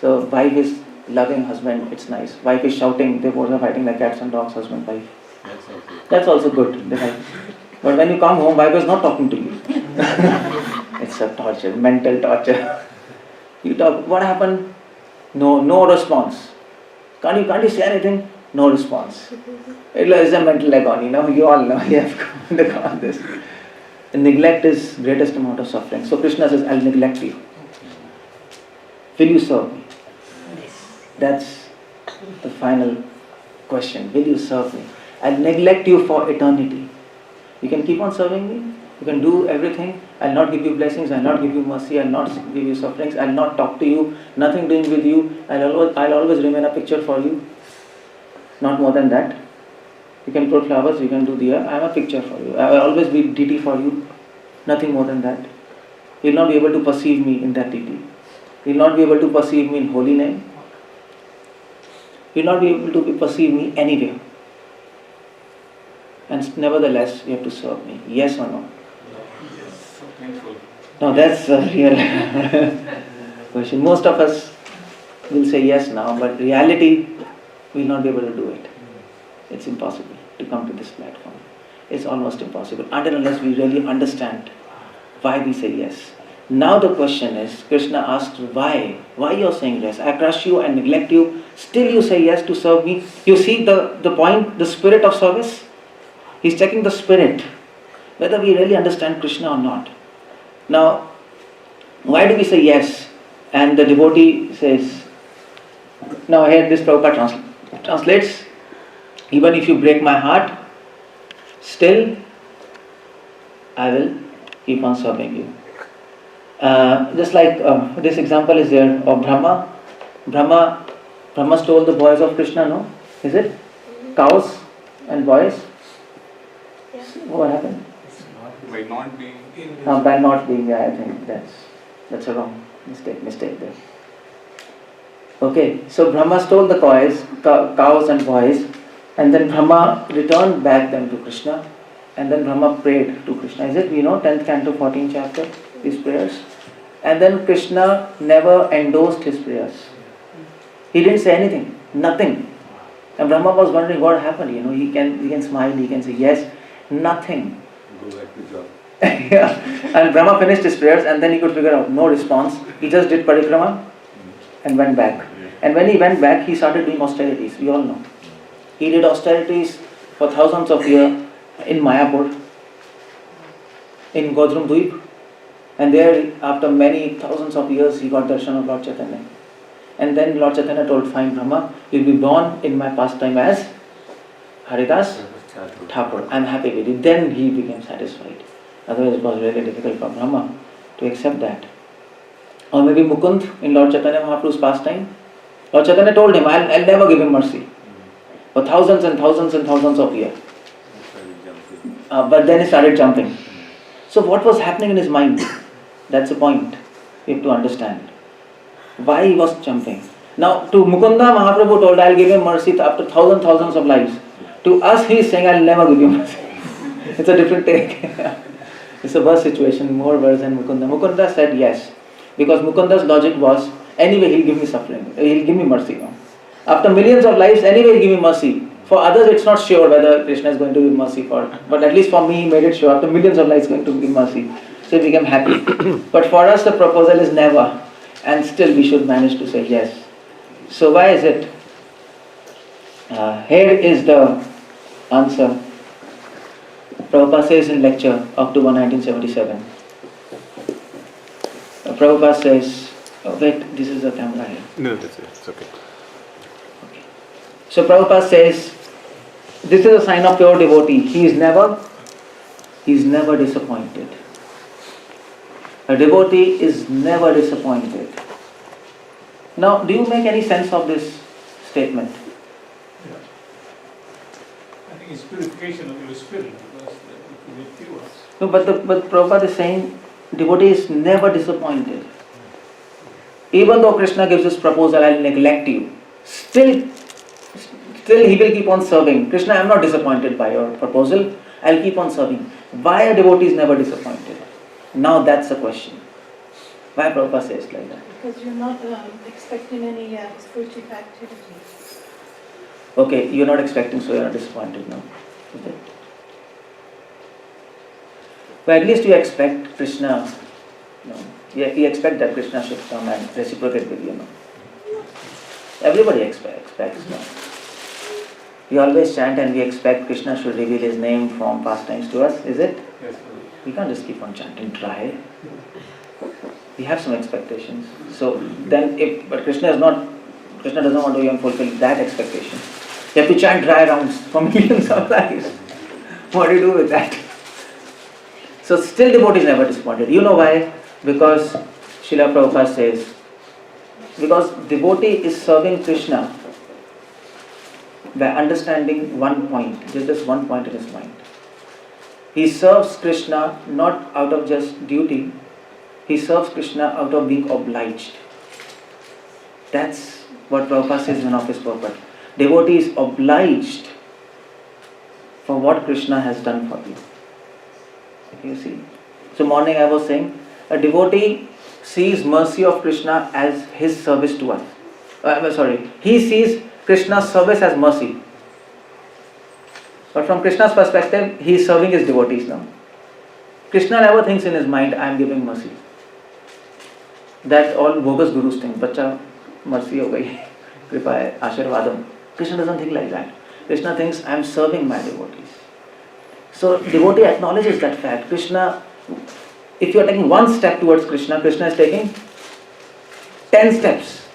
So wife is loving husband, it's nice. Wife is shouting, they both are fighting like cats and dogs, husband-wife. That's also good. But when you come home, wife is not talking to you. It's a torture, mental torture. You talk, what happened? No response. Can't you say anything? No response. It is a mental agony, you all know, you have to undergo this. And neglect is greatest amount of suffering. So Krishna says, I'll neglect you. Will you serve me? That's the final question. Will you serve me? I'll neglect you for eternity. You can keep on serving me. You can do everything. I'll not give you blessings. I'll not give you mercy. I'll not give you sufferings. I'll not talk to you. Nothing doing with you. I'll always remain a picture for you. Not more than that. You can put flowers. You can do diya. I am a picture for you. I will always be deity for you. Nothing more than that. You will not be able to perceive me in that deity. You will not be able to perceive me in holy name. You will not be able to perceive me anywhere. And nevertheless, you have to serve me. Yes or no? Yes, so painful. No, that's a real question. Most of us will say yes now, but reality, we will not be able to do it. It's impossible to come to this platform. It's almost impossible until unless we really understand why we say yes. Now the question is, Krishna asks why? Why you are saying yes? I crush you and neglect you, still you say yes to serve me. You see the point, the spirit of service? He's checking the spirit, whether we really understand Krishna or not. Now, why do we say yes? And the devotee says, now here this Prabhupada translates, even if you break my heart, still I will keep on serving you. Just like this example is there of Brahma. Brahma stole the boys of Krishna, no? Is it? Cows and boys? What happened? By not being By not being there, I think that's a wrong mistake there. Okay, so Brahma stole the cows and boys, and then Brahma returned back them to Krishna, and then Brahma prayed to Krishna. Is it? 10th canto, 14th chapter, these prayers. And then Krishna never endorsed his prayers. He didn't say anything, nothing. And Brahma was wondering what happened. He can smile, he can say yes, nothing. Go back to job. Yeah. And Brahma finished his prayers, and then he could figure out no response. He just did parikrama and went back. And when he went back, he started doing austerities. We all know. He did austerities for thousands of years in Mayapur, in Godrum Dweep. And there, after many thousands of years, he got darshan of Lord Chaitanya. And then Lord Chaitanya told, fine Brahma, you'll be born in my pastime as Haridas Thakur. I'm happy with it. Then he became satisfied. Otherwise it was really difficult for Brahma to accept that. Or maybe Mukund in Lord Chaitanya Mahaprabhu's pastime. Lord Chaitanya told him, I'll never give him mercy. For thousands and thousands and thousands of years. But then he started jumping. So what was happening in his mind? That's the point. You have to understand. Why he was jumping. Now to Mukunda, Mahaprabhu told, I'll give him mercy after thousands of lives. To us he is saying, I'll never give you mercy. It's a different take. It's a worse situation, more worse than Mukunda. Mukunda said yes. Because Mukunda's logic was, anyway he'll give me suffering. He'll give me mercy. No? After millions of lives, anyway he'll give me mercy. For others it's not sure whether Krishna is going to give mercy for, but at least for me he made it sure, after millions of lives going to give mercy. So he became happy. But for us the proposal is never, and still we should manage to say yes. So why is it? Here is the answer. Prabhupada says in lecture, October 1977. Prabhupada says, wait, this is the camera here. No, that's it. It's okay. So Prabhupada says, this is a sign of pure devotee. He is never disappointed. A devotee is never disappointed. Now, do you make any sense of this statement? Yeah. I think it's purification of your spirit, because it will be pure. No, but Prabhupada is saying, devotee is never disappointed. Even though Krishna gives this proposal, I'll neglect you. Still he will keep on serving. Krishna, I am not disappointed by your proposal. I'll keep on serving. Why a devotee is never disappointed? Now that's the question. Why Prabhupada says like that? Because you're not expecting any spiritual activity. Okay, you're not expecting, so you're not disappointed now. Is it? But at least you expect Krishna, you expect that Krishna should come and reciprocate with you. Everybody expects. No? We always chant and we expect Krishna should reveal his name from pastimes to us, is it? yes, We can't just keep on chanting dry. We have some expectations. So then, but Krishna is not Krishna doesn't want to even fulfill that expectation. You have to chant dry rounds for millions of lives. What do you do with that? So still devotee is never disappointed. You know why? Because Srila Prabhupada says, because devotee is serving Krishna by understanding one point. There's just one point in his mind. He serves Krishna not out of just duty. He serves Krishna out of being obliged. That's what Prabhupada says in one of his purport. Devotee is obliged for what Krishna has done for you. You see? So morning I was saying, a devotee sees mercy of Krishna as his service to us. He sees Krishna's service as mercy. But from Krishna's perspective, he is serving his devotees now. Krishna never thinks in his mind, I am giving mercy. That's all bogus gurus think. Bacha, mercy ho gayi, kripa hai, ashirvadam. Krishna doesn't think like that. Krishna thinks, I am serving my devotees. So devotee acknowledges that fact. Krishna, if you are taking one step towards Krishna, Krishna is taking 10 steps.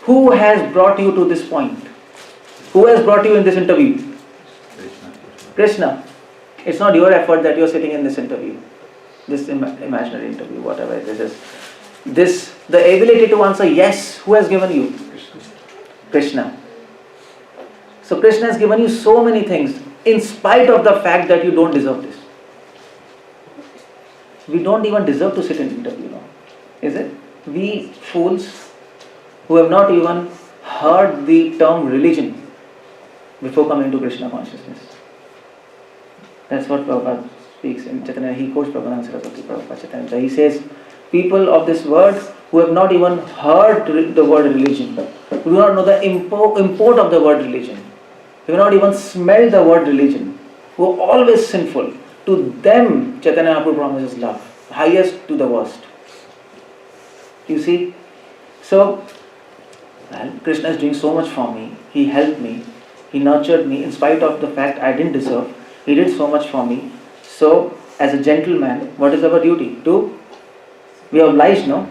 Who has brought you to this point? Who has brought you in this interview? Krishna. It's not your effort that you are sitting in this interview, this imaginary interview, whatever this is. The ability to answer yes, who has given you? Krishna. So Krishna has given you so many things in spite of the fact that you don't deserve this. We don't even deserve to sit in interview now, is it? We fools who have not even heard the term religion before coming to Krishna consciousness. That's what Prabhupada speaks in Chaitanya. He quotes Prabhupada Saraswati Prabhupada Chaitanya. He says, people of this world who have not even heard the word religion, who do not know the import of the word religion, who have not even smelled the word religion, who are always sinful, to them Chaitanya Mahaprabhu promises love, highest to the worst. You see? So, Krishna is doing so much for me. He helped me. He nurtured me in spite of the fact I didn't deserve. He did so much for me. So, as a gentleman, what is our duty? We are obliged, no?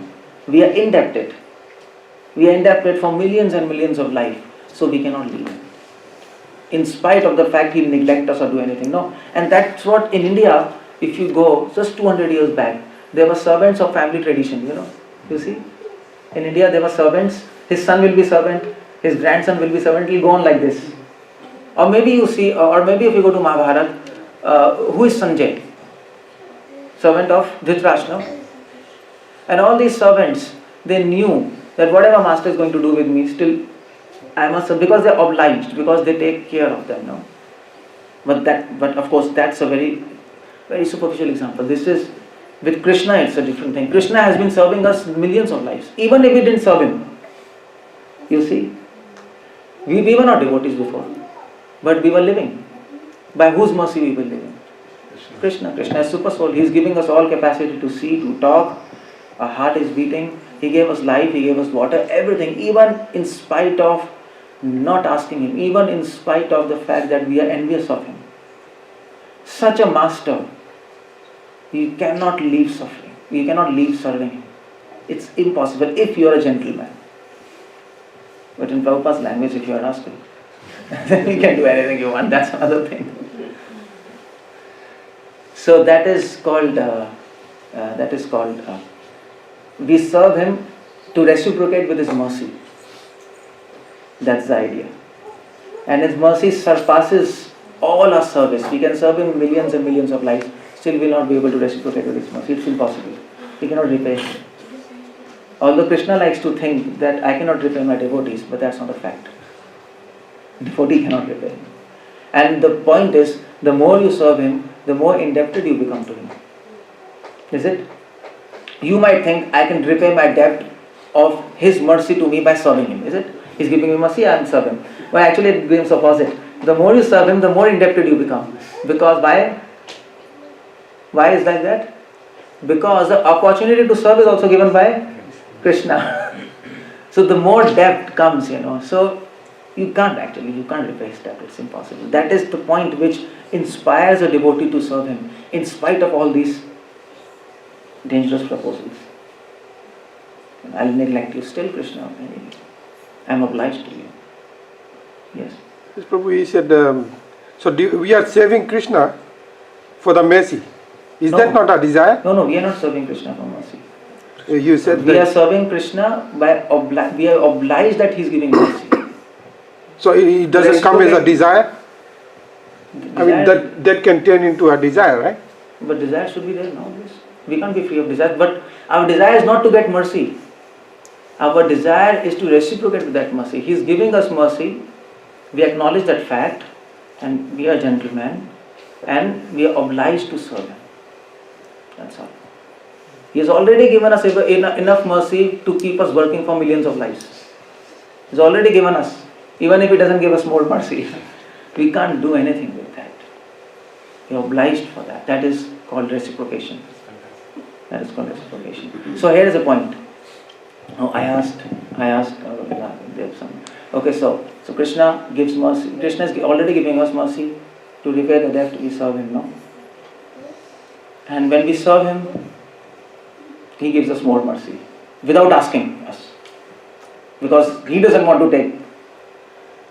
We are indebted. We are indebted for millions and millions of life. So we cannot leave. In spite of the fact he neglect us or do anything, no? And that's what in India, if you go just 200 years back, there were servants of family tradition, you know? You see? In India there were servants. His son will be servant. His grandson will be servant. It will go on like this. Or maybe you see, or maybe if you go to Mahabharata, who is Sanjay? Servant of Dhritarashtra. And all these servants, they knew that whatever master is going to do with me, still I must serve, because they are obliged, because they take care of them, no? But of course that's a very, very superficial example. This is, with Krishna it's a different thing. Krishna has been serving us millions of lives, even if we didn't serve him. You see? We were not devotees before, but we were living. By whose mercy we were living? Krishna. Krishna is super soul. He is giving us all capacity to see, to talk. Our heart is beating. He gave us life, He gave us water, everything, even in spite of not asking Him, even in spite of the fact that we are envious of Him. Such a master, you cannot leave suffering. You cannot leave serving Him. It's impossible if you are a gentleman. But in Prabhupada's language, if you are asking, then you can do anything you want. That's another thing. So that is called. We serve Him to reciprocate with His mercy. That's the idea. And His mercy surpasses all our service. We can serve Him millions and millions of lives, still will not be able to reciprocate with His mercy. It's impossible. We cannot repay Him. Although Krishna likes to think that I cannot repay my devotees, but that's not a fact. Devotee cannot repay Him. And the point is, the more you serve Him, the more indebted you become to Him. Is it? You might think, I can repay my debt of His mercy to me by serving Him. Is it? He's giving me mercy, I am serving Him. But actually it becomes opposite. The more you serve Him, the more indebted you become. Because why? Why is like that? Because the opportunity to serve is also given by Krishna. So the more debt comes, so you can't repay His debt. It's impossible. That is the point which inspires a devotee to serve Him, in spite of all these dangerous proposals. I'll neglect you, still Krishna. I am obliged to you. Yes. Yes, Prabhu, he said, we are serving Krishna for the mercy. Is No. that not a desire? No, we are not serving Krishna for mercy. You said We are that. serving Krishna by we are obliged that he is giving mercy. So it doesn't come as a desire? I mean, Desire- that can turn into a desire, right? But desire should be there now. Yes. We can't be free of desire. But our desire is not to get mercy. Our desire is to reciprocate with that mercy. He is giving us mercy. We acknowledge that fact, and we are gentlemen, and we are obliged to serve him. That's all. He has already given us enough mercy to keep us working for millions of lives. He has already given us, even if he doesn't give us more mercy. We can't do anything with that. We are obliged for that. That is called reciprocation. That is called reciprocation. So here is a point. Now I asked Dev Swami. Okay, so Krishna gives mercy. Krishna is already giving us mercy to repay the debt. We serve him now. And when we serve him, he gives us more mercy without asking us, because he doesn't want to take,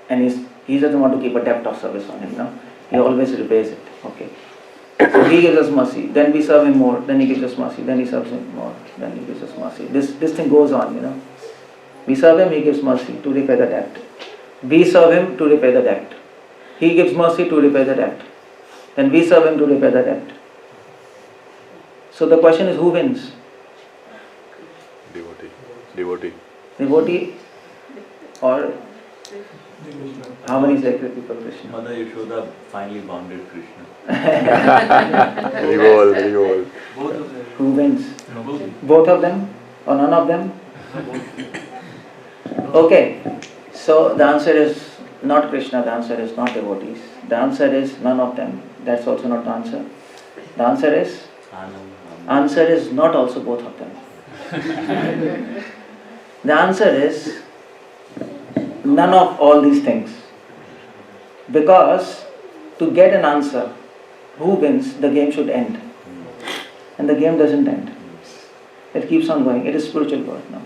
and he doesn't want to keep a debt of service on him. No, he always repays it. Okay, so he gives us mercy. Then we serve him more. Then he gives us mercy. Then he serves him more. Then he gives us mercy. This thing goes on. We serve him. He gives mercy to repay the debt. We serve him to repay the debt. He gives mercy to repay the debt. Then we serve him to repay the debt. So the question is, who wins? Devotee. Devotee, or how many sacred people Krishna? Mother Yashoda finally bounded Krishna. Revolve. Who wins? Both of them or none of them? Okay, so the answer is not Krishna, the answer is not devotees. The answer is none of them. That's also not the answer. The answer is? Answer is not also both of them. The answer is none of all these things. Because to get an answer, who wins, the game should end. And the game doesn't end. It keeps on going. It is spiritual world now.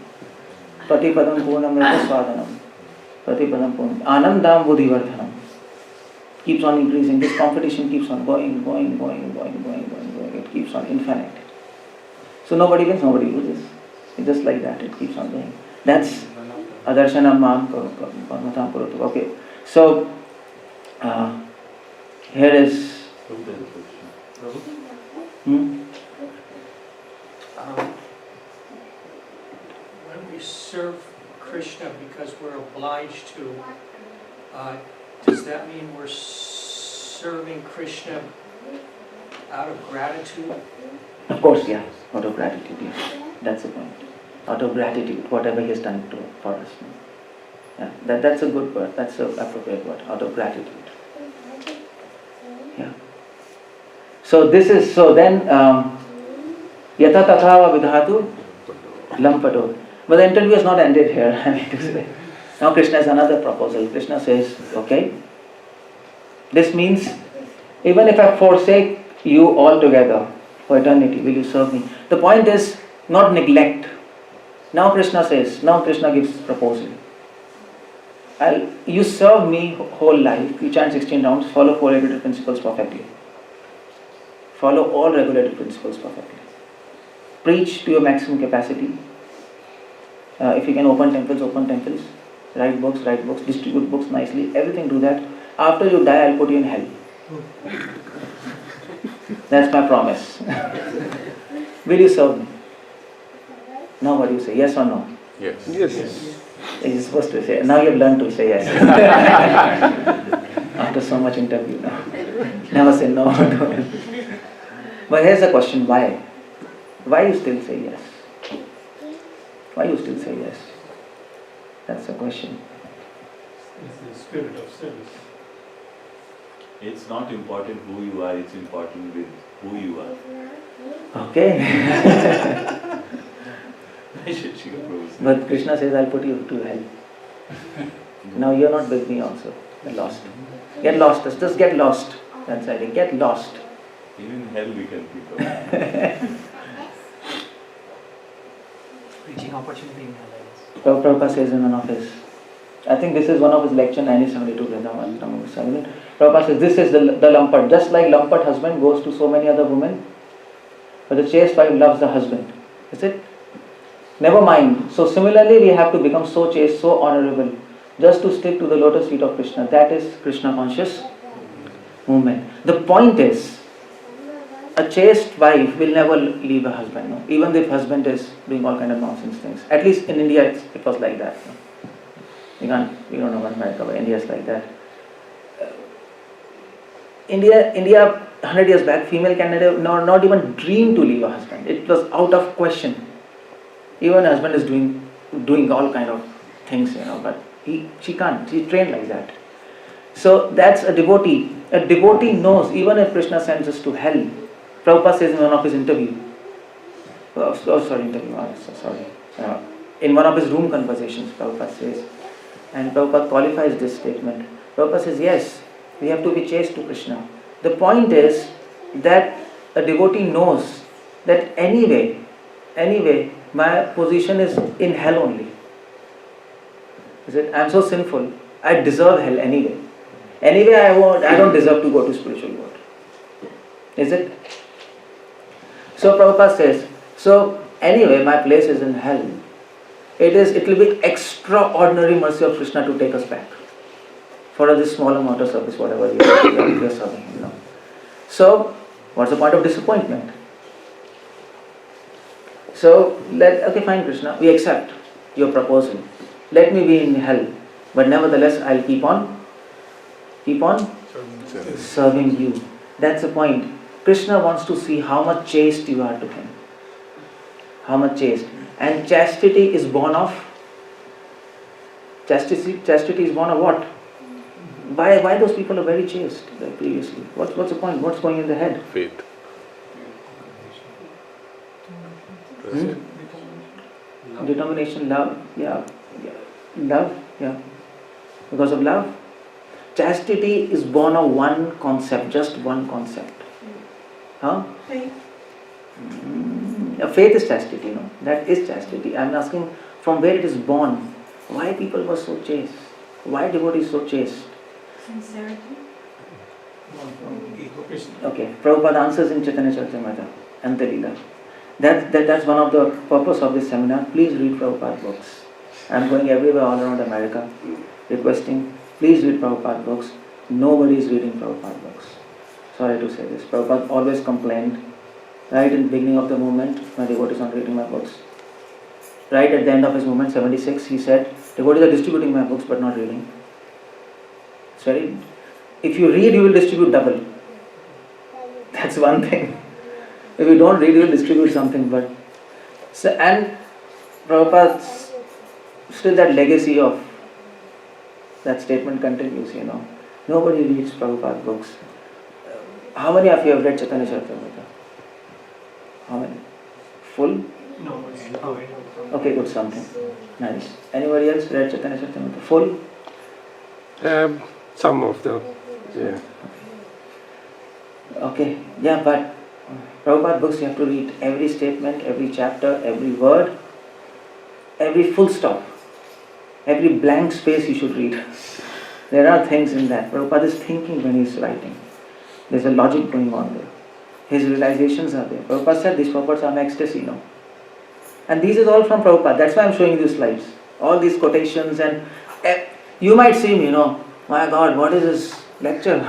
Pratipadam purnamrita swadhanam. Pratipadam purnam. Anandam buddhivardhanam. Keeps on increasing. This competition keeps on going. It keeps on infinite. So nobody wins, nobody loses. It's just like that. It keeps on going. That's adarshana mam karmatam kurutu. Okay. So here is when we serve Krishna because we're obliged to, does that mean we're serving Krishna out of gratitude? Of course, yeah. Out of gratitude, yes. That's the point. Out of gratitude, whatever he has done for us. Yeah, that's a good word. That's an appropriate word. Out of gratitude. Yeah. So then yatha tatha vidhatu lampato. But the interview is not ended here, I mean to say. Now Krishna has another proposal. Krishna says, okay, this means even if I forsake you altogether for eternity, will you serve me? The point is not neglect. Now Krishna gives proposal. You serve me whole life, you chant 16 rounds, follow 4 regulative principles perfectly. Follow all regulative principles perfectly. Preach to your maximum capacity. If you can open temples, write books, distribute books nicely, everything do that. After you die, I'll put you in hell. That's my promise. Will you serve me? Now what do you say? Yes or no? Yes. You're supposed to say. Now you've learned to say yes. After so much interview now. Never say no. But here's the question, why? Why you still say yes? Why you still say yes? That's the question. It's the spirit of service. It's not important who you are, it's important with who you are. Okay. But Krishna says, I'll put you to hell. Now you're not with me also. You're lost. Get lost. Just get lost. That's the idea. Get lost. Even in hell we can pick up. Preaching opportunity in hell. Prabhupada says in one of his I think this is one of his lecture 1972. Prabhupada says this is the 𝗙𝗪𝗪. Just like 𝗙𝗪𝗪 husband goes to so many other women, but the chaste wife loves the husband. Is it? Never mind. So similarly, we have to become so chaste, so honorable, just to stick to the lotus feet of Krishna. That is Krishna conscious movement. The point is, a chaste wife will never leave a husband, no? Even if husband is doing all kind of nonsense things. At least in India, it was like that. No? We don't know about America, but India is like that. India 100 years back, female candidate not even dream to leave a husband. It was out of question. Even husband is doing all kind of things, but she can't. She's trained like that. So that's a devotee. A devotee knows even if Krishna sends us to hell. Prabhupada says in one of his interviews, in one of his room conversations, Prabhupada says, and Prabhupada qualifies this statement. Prabhupada says, yes, we have to be chaste to Krishna. The point is that a devotee knows that anyway, my position is in hell only. Is it? I am so sinful. I deserve hell anyway. Anyway, I don't deserve to go to spiritual world. Is it? So Prabhupada says, so anyway, my place is in hell. It will be extraordinary mercy of Krishna to take us back for this small amount of service, whatever we are serving. So, what's the point of disappointment? So, okay, fine, Krishna, we accept your proposal. Let me be in hell, but nevertheless, I'll keep on serving you. That's the point. Krishna wants to see how much chaste you are to him. How much chaste. And chastity is born of what? Why those people are very chaste previously? What's the point? What's going in the head? Faith. Determination, love, love, because of love. Chastity is born of one concept, just one concept. Faith. Faith is chastity, that is chastity. I am asking from where it is born. Why people were so chaste? Why devotees so chaste? Sincerity. Okay, Prabhupada answers in Chaitanya Charitamrita and Lila. That's one of the purpose of this seminar. Please read Prabhupada books. I am going everywhere all around America requesting, please read Prabhupada books. Nobody is reading Prabhupada books. Sorry to say this. Prabhupada always complained, right in the beginning of the movement, my devotees are not reading my books. Right at the end of his movement, 76, he said, devotees are distributing my books but not reading. Sorry. If you read, you will distribute double. That's one thing. If you don't read, you will distribute something. And Prabhupada's still that legacy of that statement continues, Nobody reads Prabhupada books. How many of you have read Chaitanya Charitamrita? How many? Full? No, Okay, good, something. Nice. Anybody else read Chaitanya Charitamrita? Full? Some of them, yeah. Okay, but Prabhupada books you have to read every statement, every chapter, every word, every full stop, every blank space you should read. There are things in that. Prabhupada is thinking when he is writing. There's a logic going on there. His realizations are there. Prabhupada said these purports are ecstasy, And these is all from Prabhupada. That's why I'm showing you slides. All these quotations and you might see me, my God, what is this lecture?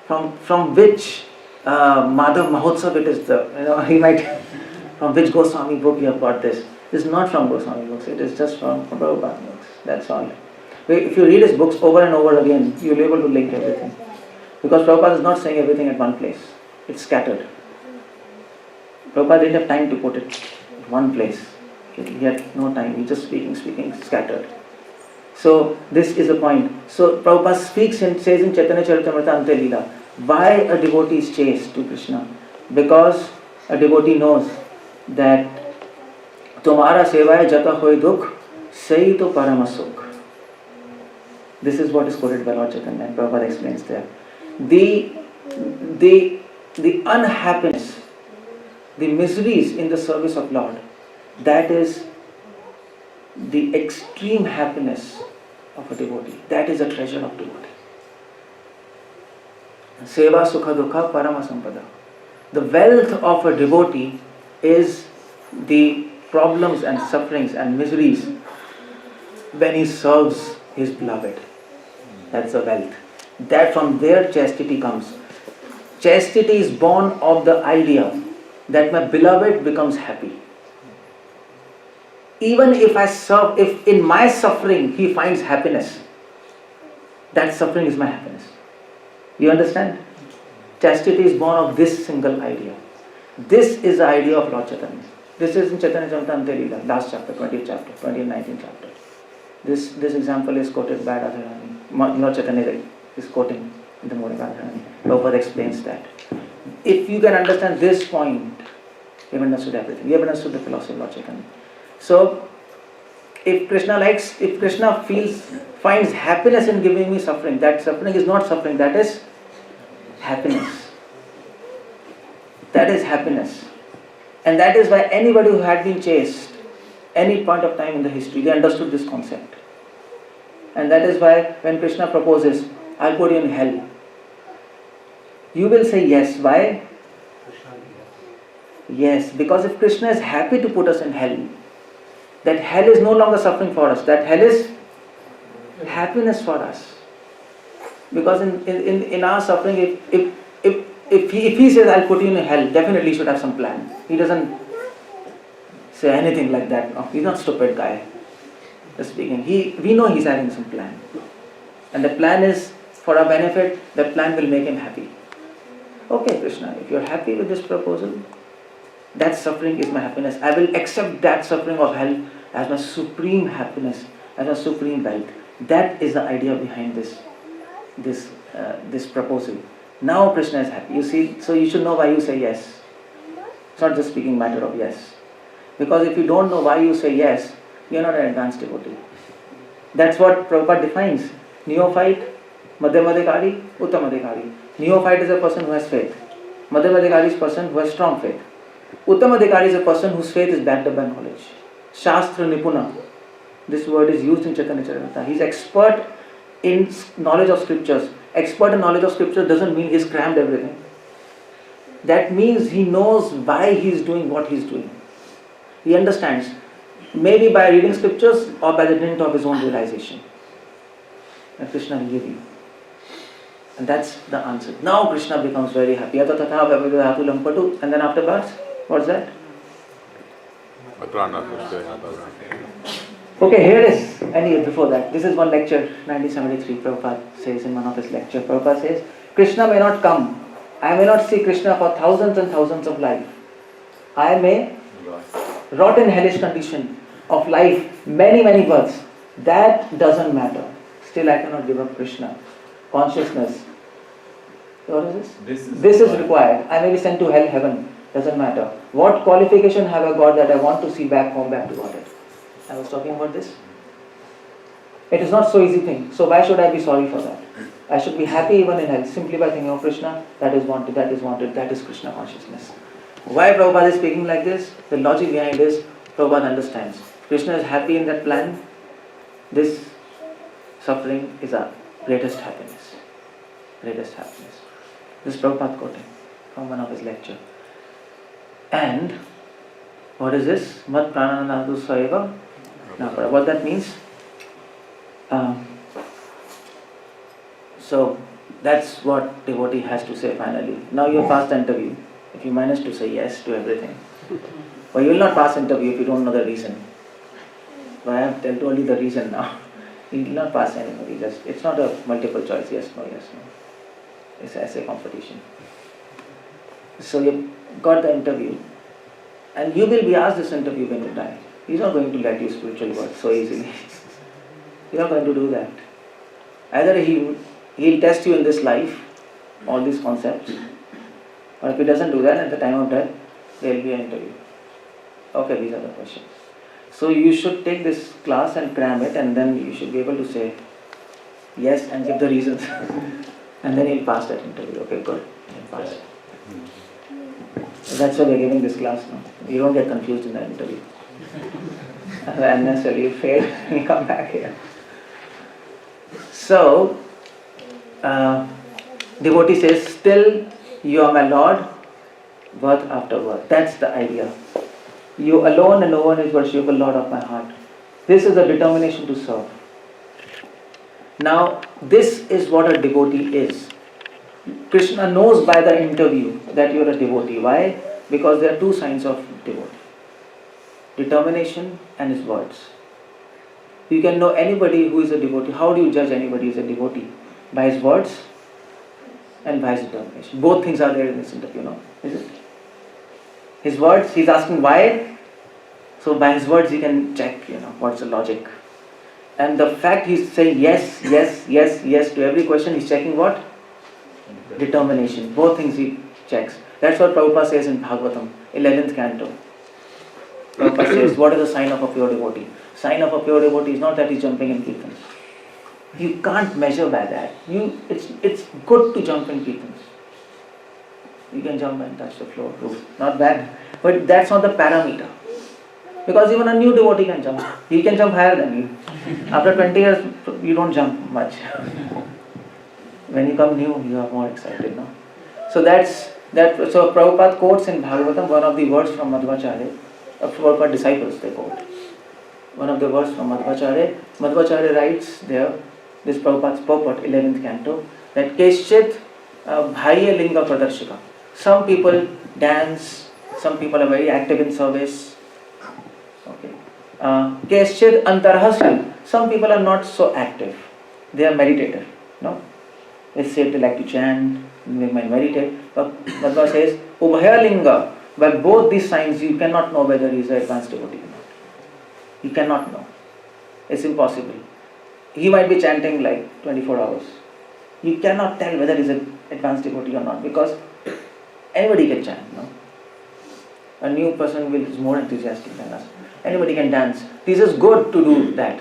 From which Madhav Mahotsav it is he might, from which Goswami book you have got this. It's not from Goswami books, it is just from Prabhupada books. That's all. If you read his books over and over again, you'll be able to link everything. Because Prabhupada is not saying everything at one place. It's scattered. Prabhupada didn't have time to put it in one place. He had no time. He's just speaking, scattered. So this is the point. So Prabhupada says in Chaitanya Charitamrita Ante Leela, why a devotee is chaste to Krishna? Because a devotee knows that Tumhara sevaya jata hoy dukh, sei to parama sukh. This is what is quoted by Lord Chaitanya, and Prabhupada explains there. The unhappiness, the miseries in the service of Lord, that is the extreme happiness of a devotee. That is a treasure of devotee. Seva sukha dukha parama sampada. The wealth of a devotee is the problems and sufferings and miseries when he serves his beloved. That's the wealth. That from there chastity comes. Chastity is born of the idea that my beloved becomes happy. Even if I serve, if in my suffering he finds happiness, that suffering is my happiness. You understand? Chastity is born of this single idea. This is the idea of Lord Chaitanya. This is in Chaitanya Charitamrita Leela, last chapter, 20th chapter, 20th, 19th chapter. This example is quoted by Radharani. Lord Chaitanya is quoting in the morning Radharani. Prabhupada explains that. If you can understand this point, you have understood everything. You have understood the philosophy of Lord Chaitanya. So, if Krishna finds happiness in giving me suffering, that suffering is not suffering, that is happiness. That is happiness. And that is why anybody who had been chaste, any point of time in the history, they understood this concept. And that is why when Krishna proposes, I'll put you in hell, you will say yes. Why? Yes, because if Krishna is happy to put us in hell, that hell is no longer suffering for us, that hell is happiness for us. Because in our suffering, if he says, I'll put you in hell, definitely he should have some plan. He doesn't say anything like that. No, he's not a stupid guy. Just speaking. We know he's having some plan. And the plan is for our benefit, that plan will make him happy. Okay, Krishna, if you're happy with this proposal, that suffering is my happiness. I will accept that suffering of hell as my supreme happiness, as my supreme wealth. That is the idea behind this proposal. Now Krishna is happy. You see, so you should know why you say yes. It's not just speaking matter of yes. Because if you don't know why you say yes, you are not an advanced devotee. That's what Prabhupada defines. Neophyte, Madhyamadikari, Uttamadikari. Neophyte is a person who has faith. Madhyamadikari is a person who has strong faith. Uttamadikari is a person whose faith is backed up by knowledge. Shastra Nipuna. This word is used in Chaitanya Charitamrita. He's expert in knowledge of scriptures. Expert in knowledge of scripture doesn't mean he's crammed everything. That means he knows why he's doing what he's doing. He understands. Maybe by reading scriptures or by the dint of his own realization. And Krishna will give you. And that's the answer. Now Krishna becomes very happy. And then afterwards, what's that? Okay, here it is. Anyway, before that, this is one lecture, 1973, Prabhupada says in one of his lectures. Prabhupada says, Krishna may not come. I may not see Krishna for thousands and thousands of life. I may rot in hellish condition of life, many births. That doesn't matter. Still I cannot give up Krishna. Consciousness. What is this? This is required. I may be sent to hell, heaven. Doesn't matter. What qualification have I got that I want to see back home, back to Godhead? I was talking about this. It is not so easy thing. So why should I be sorry for that? I should be happy even in hell simply by thinking of Krishna. That is wanted, that is wanted, that is Krishna consciousness. Why Prabhupada is speaking like this? The logic behind is Prabhupada understands. Krishna is happy in that plan. This suffering is our greatest happiness. Greatest happiness. This is Prabhupada quoting from one of his lectures. And what is this? Mat prananadu saiva. What that means? So that's what devotee has to say finally. Now you pass the interview. If you manage to say yes to everything. But you will not pass interview if you don't know the reason. But I have told you the reason now. You will not pass anybody. It's not a multiple choice, yes, no. It's an essay competition. So you got the interview. And you will be asked this interview when you die. He's not going to let you spiritual words so easily. He's not going to do that. Either he'll test you in this life, all these concepts, or if he doesn't do that, at the time of death, there will be an interview. Okay, these are the questions. So you should take this class and cram it, and then you should be able to say yes and give the reasons. And then he'll pass that interview. Okay, good. He'll pass. So that's why we're giving this class now. You don't get confused in that interview. Unnecessarily fail, you come back here. So, devotee says, still you are my Lord, birth after birth. That's the idea. You alone and no one is worshipable Lord of my heart. This is the determination to serve. Now, this is what a devotee is. Krishna knows by the interview that you are a devotee. Why? Because there are two signs of devotee. Determination and his words. You can know anybody who is a devotee. How do you judge anybody who is a devotee? By his words and by his determination. Both things are there in this interview, is it? His words, he's asking why. So by his words he can check, what's the logic. And the fact he's saying yes, yes, yes, yes to every question, he's checking what? Determination. Both things he checks. That's what Prabhupada says in Bhagavatam, 11th canto. Prabhupada says, what is the sign of a pure devotee? Sign of a pure devotee is not that he's jumping in kirtans. You can't measure by that. It's good to jump in kirtans. You can jump and touch the floor, roof. Not bad. But that's not the parameter. Because even a new devotee can jump. He can jump higher than you. After 20 years, you don't jump much. When you come new, you are more excited, no? So So Prabhupada quotes in Bhagavatam one of the words from 𝗪𝗲𝗪, Prabhupada disciples they quote. One of the words from 𝗪𝗲𝗪. 𝗪𝗲𝗪 writes there, this Prabhupada's purport, 11th canto, that 𝗙𝗂𝗃 𝗪𝗂𝗪𝗀 pradarshika. Some people dance, some people are very active in service. Okay. 𝗙𝗂𝗃 𝗪𝗲𝗪. Some people are not so active. They are meditative. No? They say they like to chant, they might meditate. But Bhagavad says, 𝗍𝗪𝗪𝗀. By both these signs, you cannot know whether he is an advanced devotee or not. You cannot know. It's impossible. He might be chanting like 24 hours. You cannot tell whether he is an advanced devotee or not, because anybody can chant. No? A new person is more enthusiastic than us. Anybody can dance. This is good to do that.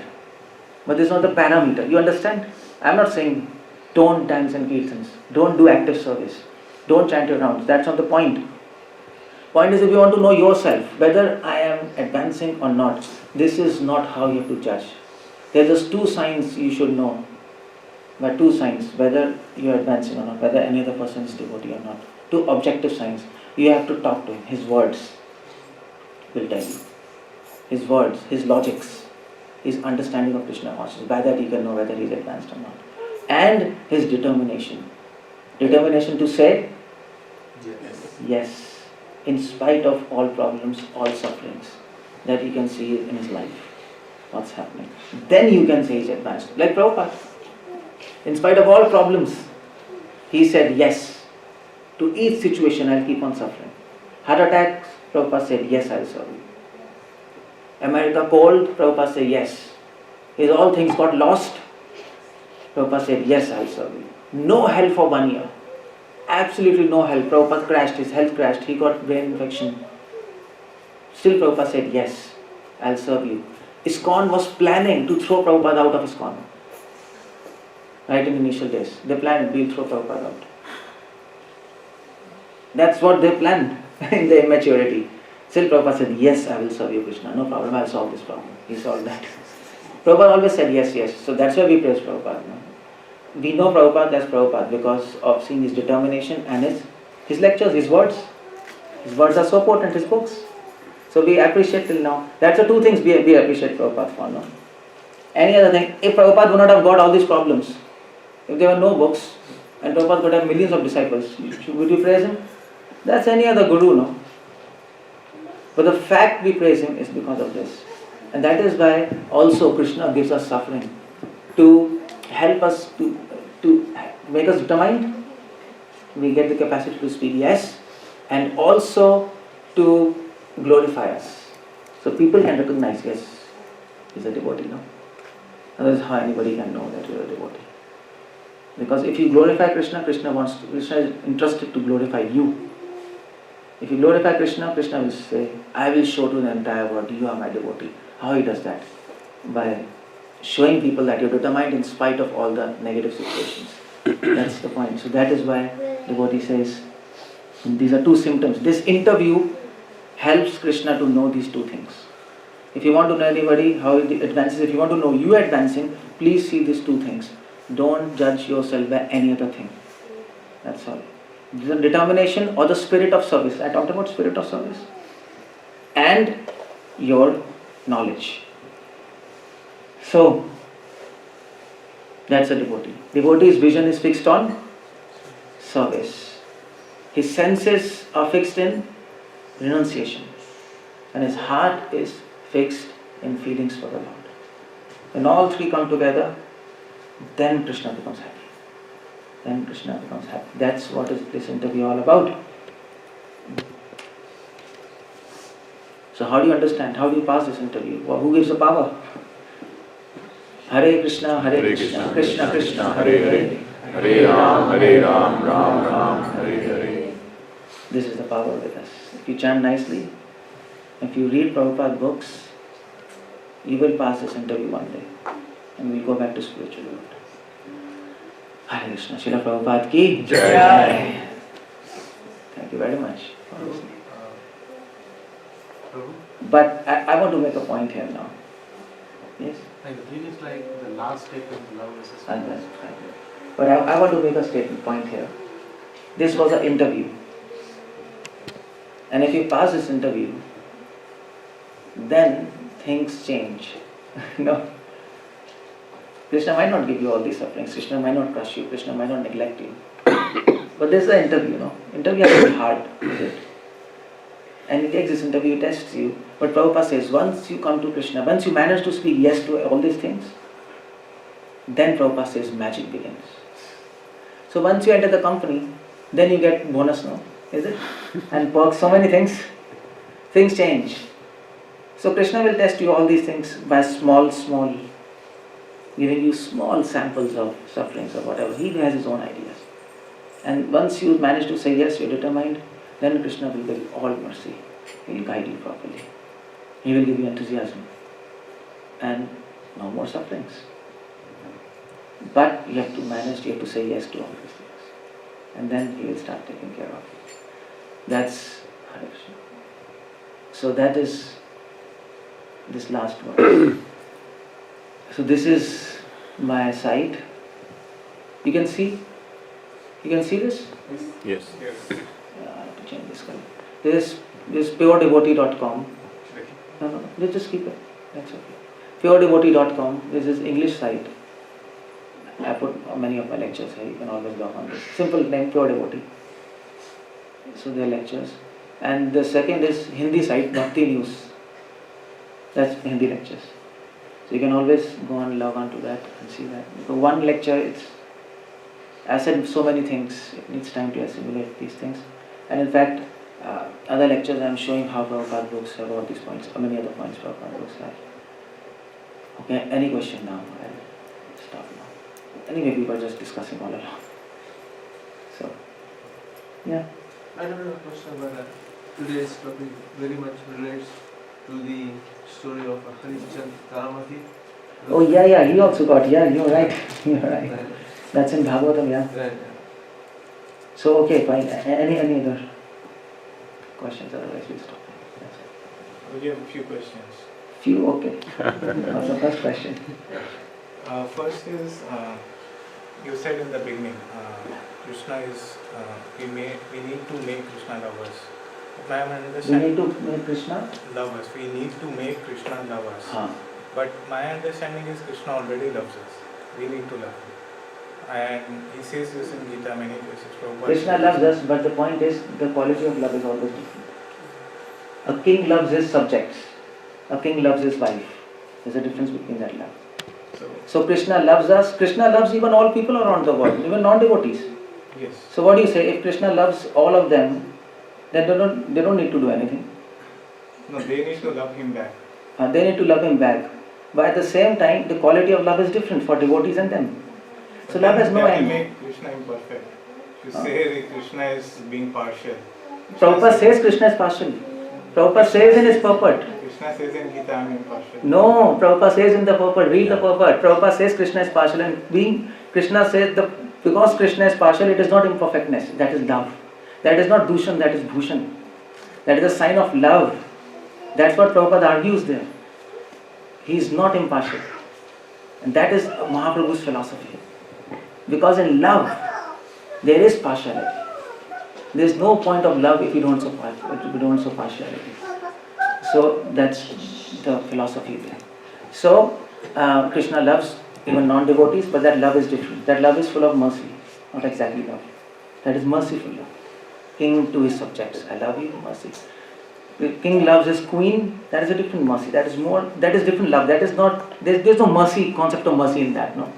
But this is not the parameter. You understand? I'm not saying don't dance in kirtans. Don't do active service. Don't chant your rounds. That's not the point. Point is, if you want to know yourself, whether I am advancing or not, this is not how you have to judge. There are just two signs you should know. But two signs, whether you are advancing or not, whether any other person is devotee or not. Two objective signs. You have to talk to him. His words will tell you. His words, his logics, his understanding of Krishna consciousness. By that you can know whether he is advanced or not. And his determination. Determination to say yes. In spite of all problems, all sufferings that you can see in his life. What's happening. Then you can say he's advanced. Like Prabhupada. In spite of all problems, he said yes. To each situation I'll keep on suffering. Heart attacks, Prabhupada said yes, I'll serve you. America cold, Prabhupada said yes. His all things got lost, Prabhupada said yes, I'll serve you. No help for 1 year. Absolutely no help. Prabhupada crashed, his health crashed, he got brain infection. Still Prabhupada said yes, I'll serve you. ISKCON was planning to throw Prabhupada out of ISKCON. Right in initial days. They planned, we'll throw Prabhupada out. That's what they planned in their immaturity. Still Prabhupada said, yes, I will serve you, Krishna. No problem, I'll solve this problem. He solved that. Prabhupada always said yes, yes. So that's why we praise Prabhupada. No? We know Prabhupada as Prabhupada because of seeing his determination and his lectures, his words. His words are so potent, his books. So we appreciate till now. That's the two things we appreciate Prabhupada for. No? Any other thing, if Prabhupada would not have got all these problems, if there were no books, and Prabhupada could have millions of disciples, would you praise him? That's any other guru, no? But the fact we praise him is because of this. And that is why also Krishna gives us suffering to help us to make us determined. We get the capacity to speak yes, and also to glorify us. So people can recognize, yes, he's a devotee, no? That is how anybody can know that you're a devotee. Because if you glorify Krishna, Krishna is interested to glorify you. If you glorify Krishna, Krishna will say, I will show to the entire world, you are my devotee. How he does that? By showing people that you're determined in spite of all the negative situations. That's the point. So that is why devotee says, these are two symptoms. This interview helps Krishna to know these two things. If you want to know anybody, how it advances, if you want to know you advancing, please see these two things. Don't judge yourself by any other thing. That's all. The determination or the spirit of service. I talked about spirit of service. And your knowledge. So, that's a devotee. Devotee's vision is fixed on service. His senses are fixed in renunciation. And his heart is fixed in feelings for the Lord. When all three come together, then Krishna becomes happy. Then Krishna becomes happy. That's what is this interview all about. So how do you understand? How do you pass this interview? Who gives the power? Hare Krishna, Hare Krishna, Krishna Krishna, Hare Hare, Hare Ram, Ram Ram, Hare Hare. This is the power with us. If you chant nicely, if you read Prabhupada books, you will pass this interview one day. And we'll go back to spiritual world. Hare Krishna, Srila Prabhupada ki Jai. Thank you very much. But I want to make a point here now. Yes? Like the thing is like the last step in love is But I want to make a statement point here. This was an interview. And if you pass this interview, then things change. No. Krishna might not give you all these sufferings. Krishna might not crush you. Krishna might not neglect you. But this is an interview, no? Interview is very hard, is it? And he takes this interview, tests you. But Prabhupada says, once you come to Krishna, once you manage to speak yes to all these things, then Prabhupada says magic begins. So once you enter the company, then you get bonus, no? Is it? And perks, so many things. Things change. So Krishna will test you all these things by small, giving you small samples of sufferings or whatever. He has his own ideas. And once you manage to say yes, you're determined, then Krishna will give all mercy. He will guide you properly. He will give you enthusiasm. And no more sufferings. But you have to manage, you have to say yes to all these things. And then He will start taking care of you. That's Hare Krishna. So that is this last one. So this is my site. You can see? You can see this? Yes. I have to change this color. This is puredevotee.com. No, just keep it. That's okay. puredevotee.com. This is English site. I put many of my lectures here. You can always log on this. Simple name, Pure Devotee. So they are lectures. And the second is Hindi site, Bhakti News. That's Hindi lectures. So you can always go and log on to that and see that. Because one lecture, I said so many things. It needs time to assimilate these things. And in fact, other lectures I am showing how Prabhupada books have all these points, or many other points Prabhupada books have. Okay, any question now? I'll stop now. Anyway, we were just discussing all along. So, yeah. I have a question about that. Today's topic very much relates to the story of 𝗪𝗪𝗀𝗪𝗃. Oh yeah, he also got, you're right. That's in Bhagavatam, yeah. Right. So okay, fine. Any other questions? Otherwise we'll stop. We have a few questions. Few, okay. What's the first question? First is, you said in the beginning, Krishna is, we need to make Krishna lovers. My understanding, We need to make Krishna lovers. We need to make Krishna lovers. Huh. But my understanding is Krishna already loves us. We need to love him. And he says this in Gita many places. Krishna loves us, but the point is the quality of love is always different. A king loves his subjects. A king loves his wife. There's a difference between that love. So Krishna loves us. Krishna loves even all people around the world, even non-devotees. Yes. So what do you say? If Krishna loves all of them, then they don't need to do anything. No, they need to love him back. They need to love him back. But at the same time, the quality of love is different for devotees and them. So love has no end. Make Krishna imperfect. You say that Krishna is being partial. Prabhupada says Krishna is partial. Prabhupada says in his purport. Krishna says in Gita, I am impartial. No, Prabhupada says in the purport, read the purport. Prabhupada says Krishna is partial, and Krishna says because Krishna is partial, it is not imperfectness, that is love. That is not dushan, that is bhushan. That is a sign of love. That's what Prabhupada argues there. He is not impartial. And that is Mahaprabhu's philosophy. Because in love, there is partiality. There is no point of love if you don't show partiality. So that's the philosophy there. So Krishna loves even non-devotees, but that love is different. That love is full of mercy, not exactly love. That is merciful love. King to his subjects, I love you, mercy. The king loves his queen, that is a different mercy. That is different love. That is not, there's no mercy, concept of mercy in that, no?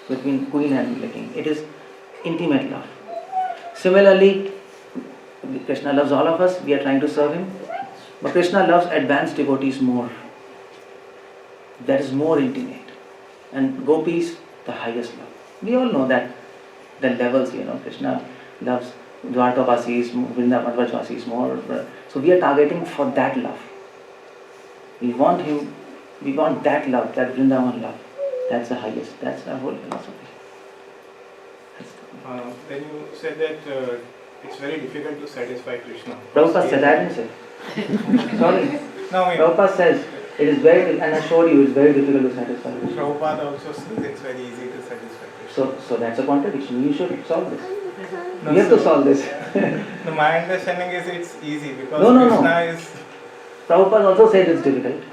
Between queen and the king. It is intimate love. Similarly, Krishna loves all of us, we are trying to serve him. But Krishna loves advanced devotees more. That is more intimate. And gopis, the highest love. We all know that the levels, Krishna loves 𝗪𝗲𝗪𝗀𝗪𝗲, 𝗪𝗲𝗪𝗀𝗪𝗀 more. So we are targeting for that love. We want him, we want that love, that Vrindavan love. That's the highest. That's our whole philosophy. Then you said that it's very difficult to satisfy Krishna. Prabhupada said, I didn't say. Sorry. No, Prabhupada says, it is very, and I showed you, it's very difficult to satisfy Krishna. Prabhupada also says it's very easy to satisfy Krishna. So that's a contradiction. You should solve this. No, We have to solve this. No, my understanding is it's easy because No. Krishna is... Prabhupada also said it's difficult.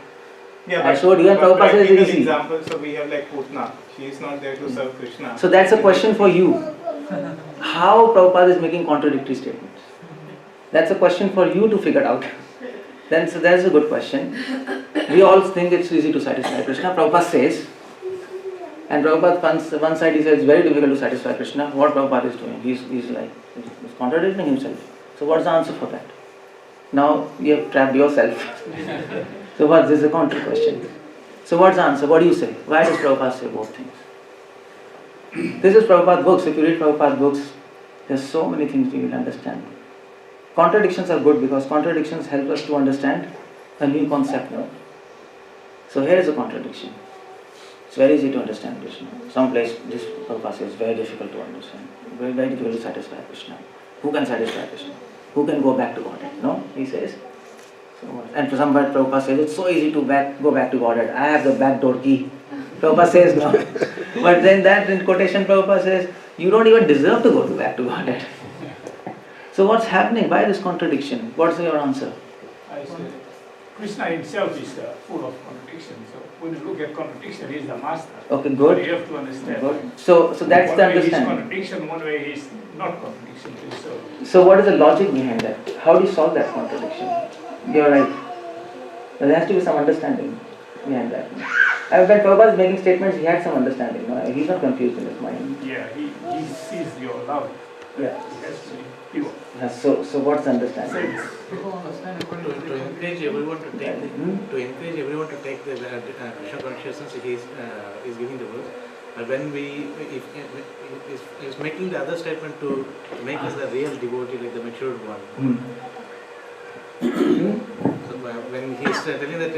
Yeah, I showed you and Prabhupada says it's easy. Example, so we have like Putna. She is not there to serve Krishna. So that's a question for you. How Prabhupada is making contradictory statements? That's a question for you to figure out. So that's a good question. We all think it's easy to satisfy Krishna. Prabhupada says, and Prabhupada one side he says it's very difficult to satisfy Krishna. What Prabhupada is doing? He's contradicting himself. So what's the answer for that? Now you have trapped yourself. So this is a counter question. So what's the answer? What do you say? Why does Prabhupada say both things? This is Prabhupada's books. If you read Prabhupada's books, there's so many things you will understand. Contradictions are good because contradictions help us to understand a new concept. No? So here is a contradiction. It's very easy to understand Krishna. Some place this Prabhupada says very difficult to understand. Very, very difficult to satisfy Krishna. Who can satisfy Krishna? Who can go back to Godhead? No? He says. So, and for somebody Prabhupada says it's so easy to go back to Godhead. I have the back door key. Prabhupada says no. But then that in quotation Prabhupada says, you don't even deserve to go back to Godhead. So what's happening? Why this contradiction? What's your answer? I say, Krishna himself is full of contradictions. So when you look at contradiction, he is the master. Okay, good. So you have to understand. Good. So that's one the way he is understanding. contradiction, one way he is not contradiction. So what is the logic behind that? How do you solve that contradiction? You're right. There has to be some understanding behind that. When Prabhupada is making statements, he had some understanding. No? He's not confused in his mind. Yeah, he sees your love. Yeah. It has to be pure. Yeah, so what's the understanding? To encourage everyone to take the Krishna consciousness, he is giving the words. But when if is making the other statement to make us the real devotee, like the matured one. So when he is telling that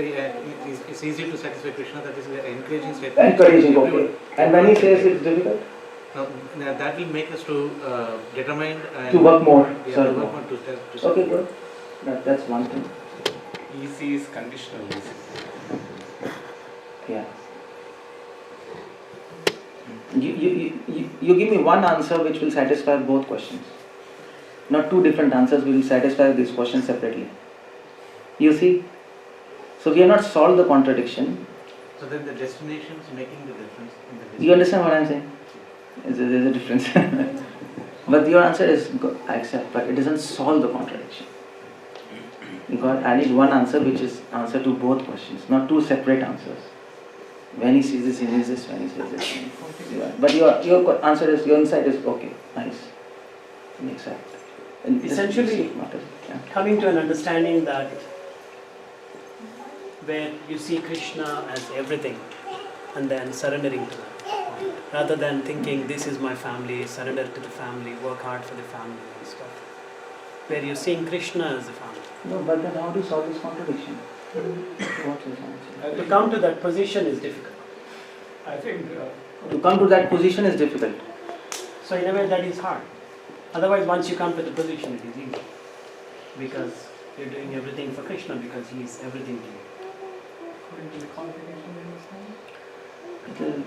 it's easy to satisfy Krishna, that is an encouraging statement. Encouraging, okay. And when he says it's difficult? That will make us to determine and to work more. Yeah, to work more to okay, good. That's one thing. Easy is conditional. Yeah. You give me one answer which will satisfy both questions. Not two different answers will satisfy these questions separately. You see? So we have not solved the contradiction. So then the destination is making the difference. You understand what I am saying? There's a difference. But your answer is, I accept, but it doesn't solve the contradiction. Because I need one answer which is answer to both questions, not two separate answers. When he sees this, he needs this, when he says this. Yeah. But your answer is, your insight is okay, nice. We accept. And essentially, coming to an understanding that where you see Krishna as everything and then surrendering to that, rather than thinking this is my family, surrender to the family, work hard for the family and stuff, where you're seeing Krishna as the family. No, but then how do you solve this contradiction? What is answer? To come to that position is difficult. I think to come to that position is difficult. So in a way that is hard. Otherwise, once you come to the position, it is easy. Because you're doing everything for Krishna, because he is everything to you. according to the contradiction, you understand?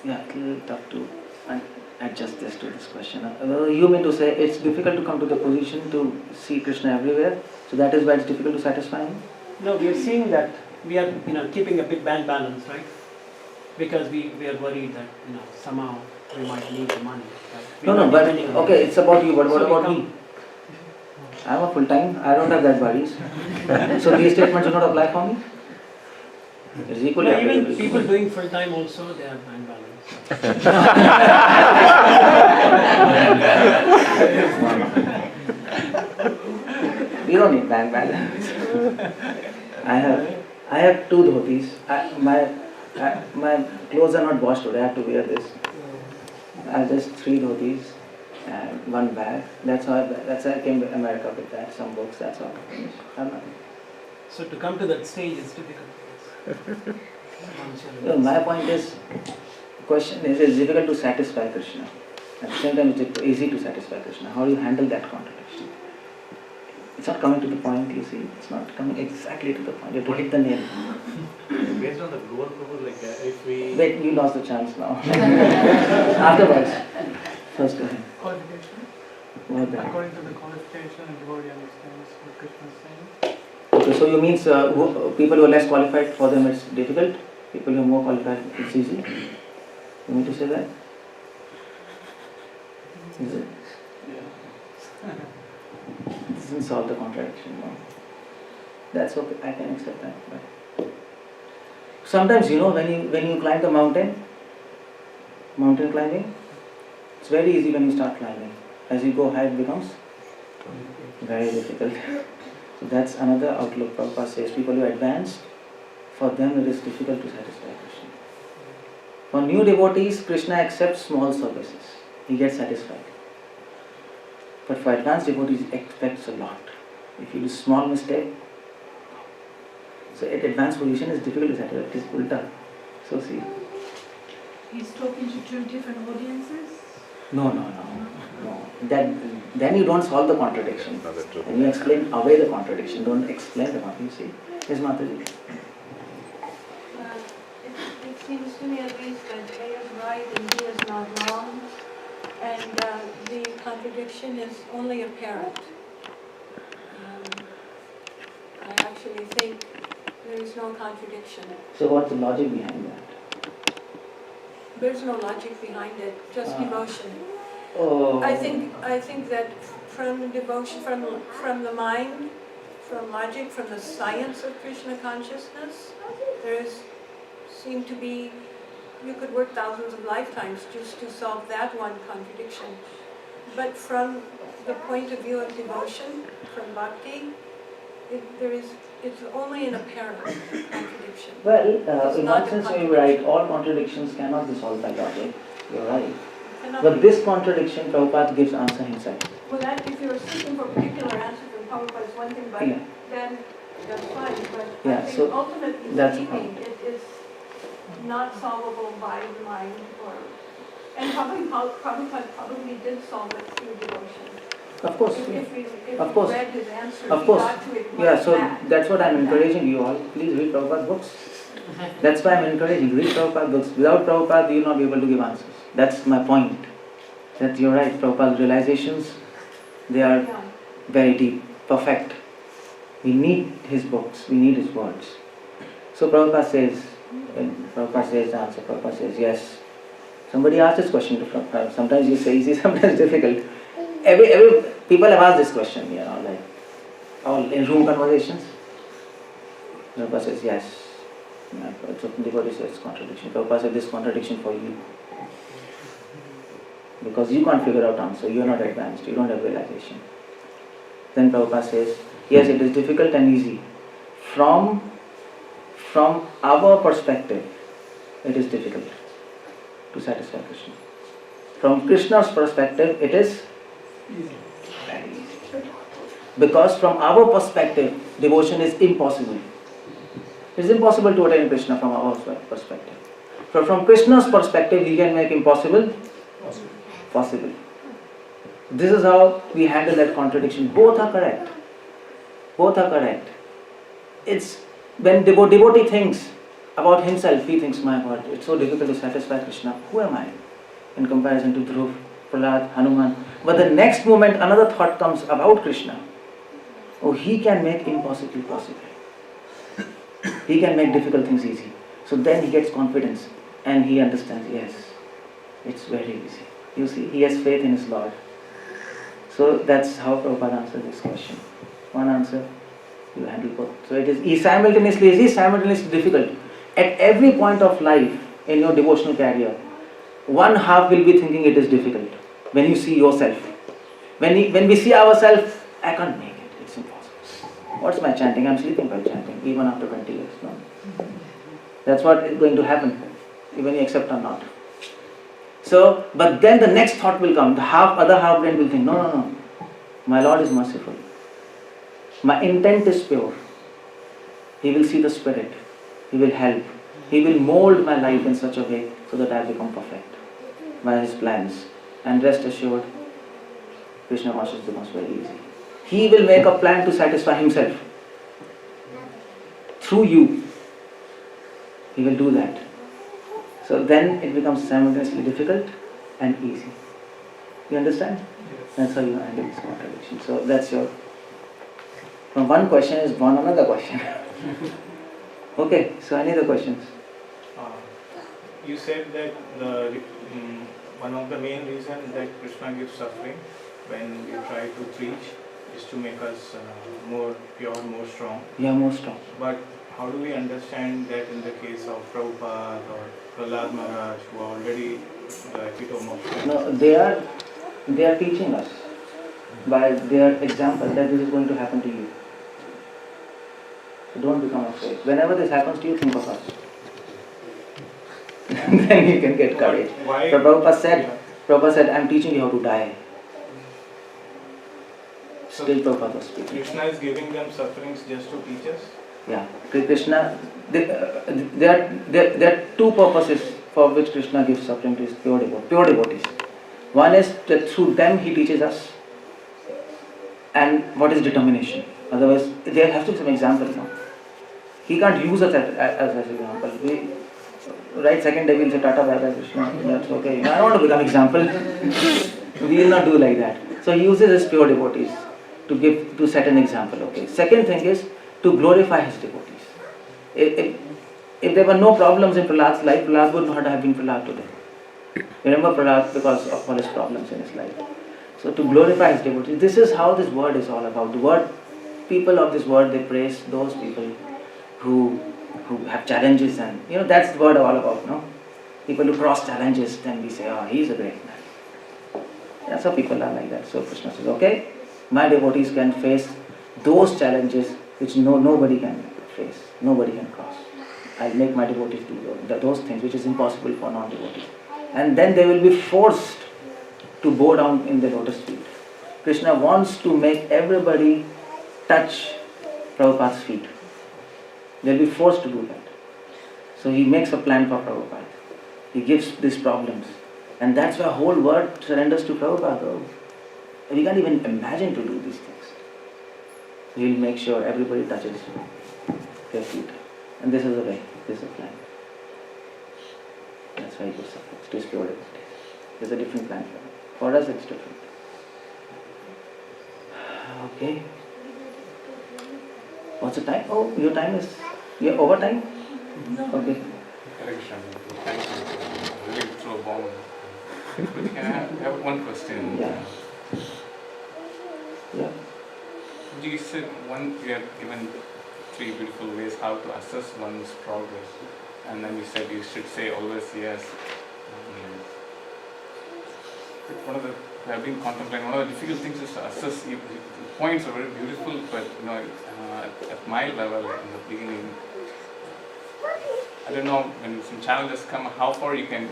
It's a little tough to adjust this to this question. You mean to say it's difficult to come to the position to see Krishna everywhere, so that is why it's difficult to satisfy him? No, we are seeing that we are keeping a big bank balance, right? Because we are worried that somehow we might need the money. Right? No, but okay, it's about you, but what about me? I'm a full-time, I don't have that worries. So these statements do not apply for me? It's equally even applicable. people doing full-time also, they have bank balance. You don't need bank balance. I have 2 dhotis. My clothes are not washed today. I have to wear this. I have just 3 dhotis and 1 bag. That's how I came to America with that. Some books. That's all. I'm not. So to come to that stage is difficult. My point is, the question is, it's difficult to satisfy Krishna. At the same time, it's easy to satisfy Krishna. How do you handle that contradiction? It's not coming to the point, you see. It's not coming exactly to the point. You have to hit the nail. Based on the global purpose, like if we... Wait, you lost the chance now. Afterwards. First go ahead. Qualification. What that? According to the qualification, everybody understands what Krishna is saying. Okay, so you mean people who are less qualified, for them it's difficult? People who are more qualified, it's easy? You mean to say that? Is it? It doesn't solve the contradiction, no. That's okay, I can accept that. But sometimes, when you climb the mountain climbing, it's very easy when you start climbing. As you go high, it becomes very difficult. So that's another outlook. Prabhupada says people who advance, for them it is difficult to satisfy Krishna. For new devotees, Krishna accepts small services. He gets satisfied. But for advanced devotees, he expects a lot. If you do small mistake, so at advanced position, it's difficult to satisfy. It is ulta. So see. He's talking to 2 different audiences? No. Then you don't solve the contradiction. And you explain away the contradiction. Don't explain the contradiction. You see? Yes, Mataji. It seems to me at least that A is right and B is not wrong. And the contradiction is only apparent. I actually think there is no contradiction. So what's the logic behind that? There's no logic behind it, just devotion. Oh. I think that from devotion, from the mind, from logic, from the science of Krishna consciousness, seem to be, you could work thousands of lifetimes just to solve that one contradiction. But from the point of view of devotion, from bhakti, it's only an apparent contradiction. Well, in one sense you're right, all contradictions cannot be solved by logic. You're right. But this contradiction, Prabhupada gives answer himself. Well, that if you're seeking for a particular answer from Prabhupada is one thing, but then that's fine. But I think ultimately speaking, it is not solvable by the mind, and Prabhupada probably did solve it through devotion. Of course. If we read his answer, of course. we got to it. So that's what I'm encouraging you all. Please read Prabhupada's books. That's why I'm encouraging. Read Prabhupada's books. Without Prabhupada, you will not be able to give answers. That's my point. That you're right. Prabhupada's realizations, they are very deep, perfect. We need his books. We need his words. So Prabhupada says, when Prabhupada says the answer, Prabhupada says yes. Somebody asked this question to Prabhupada. Sometimes you say easy, sometimes difficult. Every people have asked this question, like all in room conversations. Prabhupada says yes. So devotee says contradiction. Prabhupada said this contradiction for you. Because you can't figure out answer, you are not advanced, you don't have realization. Then Prabhupada says, yes, it is difficult and easy. From our perspective, it is difficult to satisfy Krishna. From Krishna's perspective, it is very easy. Because from our perspective, devotion is impossible. It is impossible to attain Krishna from our perspective. But from Krishna's perspective, he can make impossible possible. This is how we handle that contradiction. Both are correct. Both are correct. It's when devotee thinks about himself, he thinks, my God, it's so difficult to satisfy Krishna. Who am I? in comparison to Dhruv, Prahlad, Hanuman. But the next moment another thought comes about Krishna. Oh, he can make impossible possible. He can make difficult things easy. So then he gets confidence and he understands, yes, it's very easy. You see, he has faith in his Lord. So that's how Prabhupada answered this question. One answer, you handle both. So it is simultaneously difficult. At every point of life in your devotional career, one half will be thinking it is difficult. When you see yourself. When we see ourselves, I can't make it, it's impossible. What's my chanting? I'm sleeping while chanting, even after 20 years. No? That's what is going to happen, even you accept or not. So, but then the next thought will come. The other half brain will think, no. My Lord is merciful. My intent is pure. He will see the spirit. He will help. He will mold my life in such a way so that I become perfect by His plans. And rest assured, Krishna Consciousness becomes very easy. He will make a plan to satisfy Himself. Through you. He will do that. So then it becomes simultaneously difficult and easy. You understand? Yes. That's how you handle this contradiction. So that's your... From one question is born another question. Okay, so any other questions? You said that one of the main reasons that Krishna gives suffering when we try to preach is to make us more pure, more strong. Yeah, more strong. But how do we understand that in the case of Prabhupada or Prahlad Maharaj, who are already the epitome of strength? No, they are teaching us by their example that this is going to happen to you. So don't become afraid. Whenever this happens to you, think of us. Then you can get courage. Why? Prabhupada said, I'm teaching you how to die. So Still Prabhupada was speaking. Krishna is giving them sufferings just to teach us? Yeah, Krishna, there are two purposes for which Krishna gives suffering to his pure devotees. One is that through them he teaches us, and what is determination. Otherwise, there has to be some example. No? He can't use us as an example. Right, second day we'll say Tata Bye Bye Krishna, that's okay. I don't want to become example. We will not do like that. So he uses his pure devotees to set an example. Okay. Second thing is to glorify his devotees. If there were no problems in Prahlad's life, Prahlad would not have been Prahlad today. Remember Prahlad because of all his problems in his life. So to glorify his devotees, this is how this word is all about. The word, people of this word, they praise those people who have challenges, and that's the word all about, no? People who cross challenges, then we say, oh, he's a great man. That's how people are like that. So Krishna says, okay, my devotees can face those challenges which nobody can face, nobody can cross. I'll make my devotees do those things which is impossible for non-devotees. And then they will be forced to bow down in the lotus feet. Krishna wants to make everybody touch Prabhupada's feet. They'll be forced to do that. So he makes a plan for Prabhupada. He gives these problems. And that's why whole world surrenders to Prabhupada. Oh. We can't even imagine to do these things. So he'll make sure everybody touches their feet. And this is the way, this is the plan. That's why he gives suffering to his pure devotees. There's a different plan for him. For us it's different. Okay. What's the time? Oh, your time is... You're over time? No. Okay. Hare Krishna. Thank you. Really throw a bomb. Can I have one question? Yeah. Yeah. You said you have given 3 beautiful ways how to assess one's progress. And then you said you should say always yes. I've been contemplating, one of the difficult things is to assess. The points are very beautiful, but at my level in the beginning, I don't know, when some challenges come, how far you can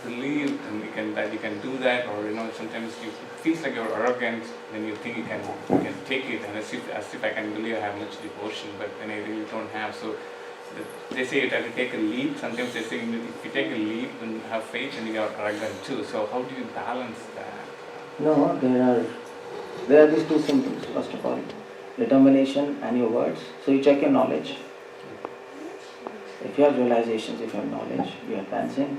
believe and that you can do that, or sometimes it feels like you're arrogant when you think you can take it, and as if I can believe I have much devotion, but then I really don't have. So they say you have to take a leap. Sometimes they say if you take a leap and have faith, then you are arrogant too. So how do you balance that? No, there are these two symptoms. First of all, determination and your words. So you check your knowledge. If you have realizations, if you have knowledge, you are advancing.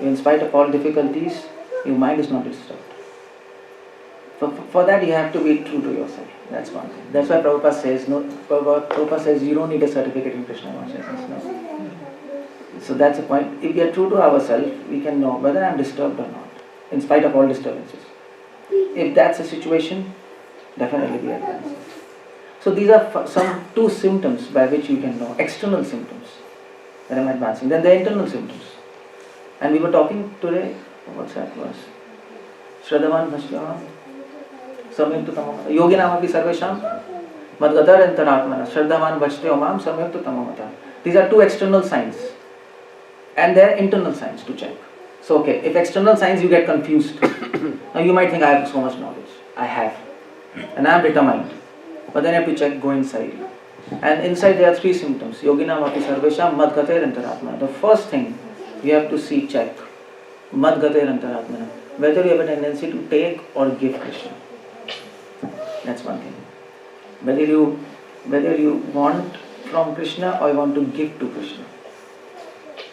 In spite of all difficulties, your mind is not disturbed. For that you have to be true to yourself. That's one thing. That's why Prabhupada says, Prabhupada says you don't need a certificate in Krishna consciousness. No. So that's the point. If we are true to ourselves, we can know whether I am disturbed or not, in spite of all disturbances. If that's the situation, definitely we are advancing. So these are some two symptoms by which you can know, external symptoms that I am advancing. Then the internal symptoms. And we were talking today, what's that verse? Shraddhavan Bhashyam Samyukta Tamamata Yoginamapi Sarvesham Madgadar Antaratmana Shraddhavan Bhashyamam Samyukta Tamamata. These are two external signs. And there are internal signs to check. So okay, if external signs you get confused. Now you might think I have so much knowledge. I have. And I am determined. But then you have to check, go inside. And inside there are three symptoms. Yoginamapi Sarvesham Madgater Antaratmana. The first thing you have to see, check. Madgater Antaratmana. Whether you have a tendency to take or give Krishna. That's one thing. Whether you want from Krishna or you want to give to Krishna.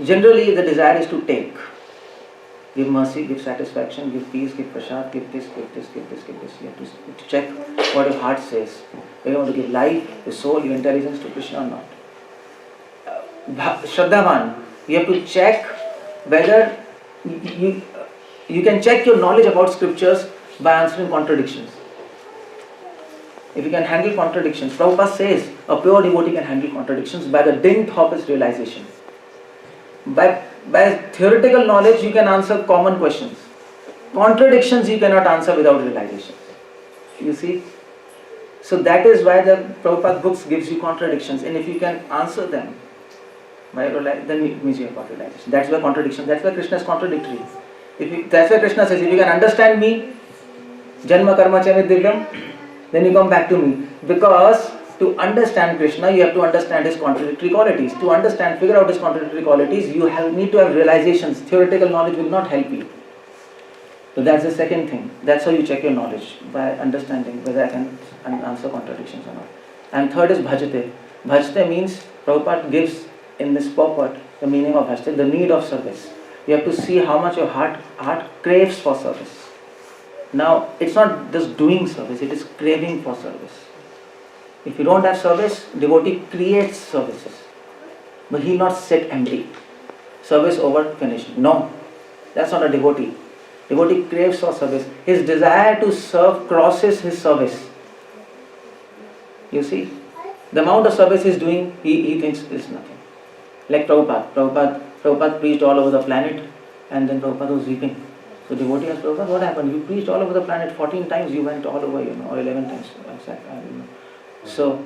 Generally the desire is to take. Give mercy, give satisfaction, give peace, give prasad, give this, give this, give this, give this. You have to check what your heart says. Whether you want to give life, your soul, your intelligence to Krishna or not. Shraddhavan, you have to check whether you can check your knowledge about scriptures by answering contradictions. If you can handle contradictions, Prabhupada says a pure devotee can handle contradictions by the dint of his realization. By theoretical knowledge you can answer common questions. Contradictions you cannot answer without realization. You see? So that is why the Prabhupada books gives you contradictions, and if you can answer them, then it means you have got realization. That's why contradiction, that's why Krishna is contradictory. That's why Krishna says, if you can understand me, Janma Karma Cha Divyam, then you come back to me. Because to understand Krishna, you have to understand his contradictory qualities. To figure out his contradictory qualities, you need to have realizations. Theoretical knowledge will not help you. So that's the second thing. That's how you check your knowledge, by understanding whether I can answer contradictions or not. And third is bhajate. Bhajate means, Prabhupada gives in this purport the meaning of bhajate, the need of service. You have to see how much your heart craves for service. Now, it's not just doing service, it is craving for service. If you don't have service, devotee creates services. But he will not sit empty. Service over, finished. No, that's not a devotee. Devotee craves for service. His desire to serve crosses his service. You see, the amount of service he is doing, he thinks is nothing. Like Prabhupada preached all over the planet, and then Prabhupada was weeping. So devotee asked Prabhupada, what happened? You preached all over the planet 14 times, you went all over, or 11 times. So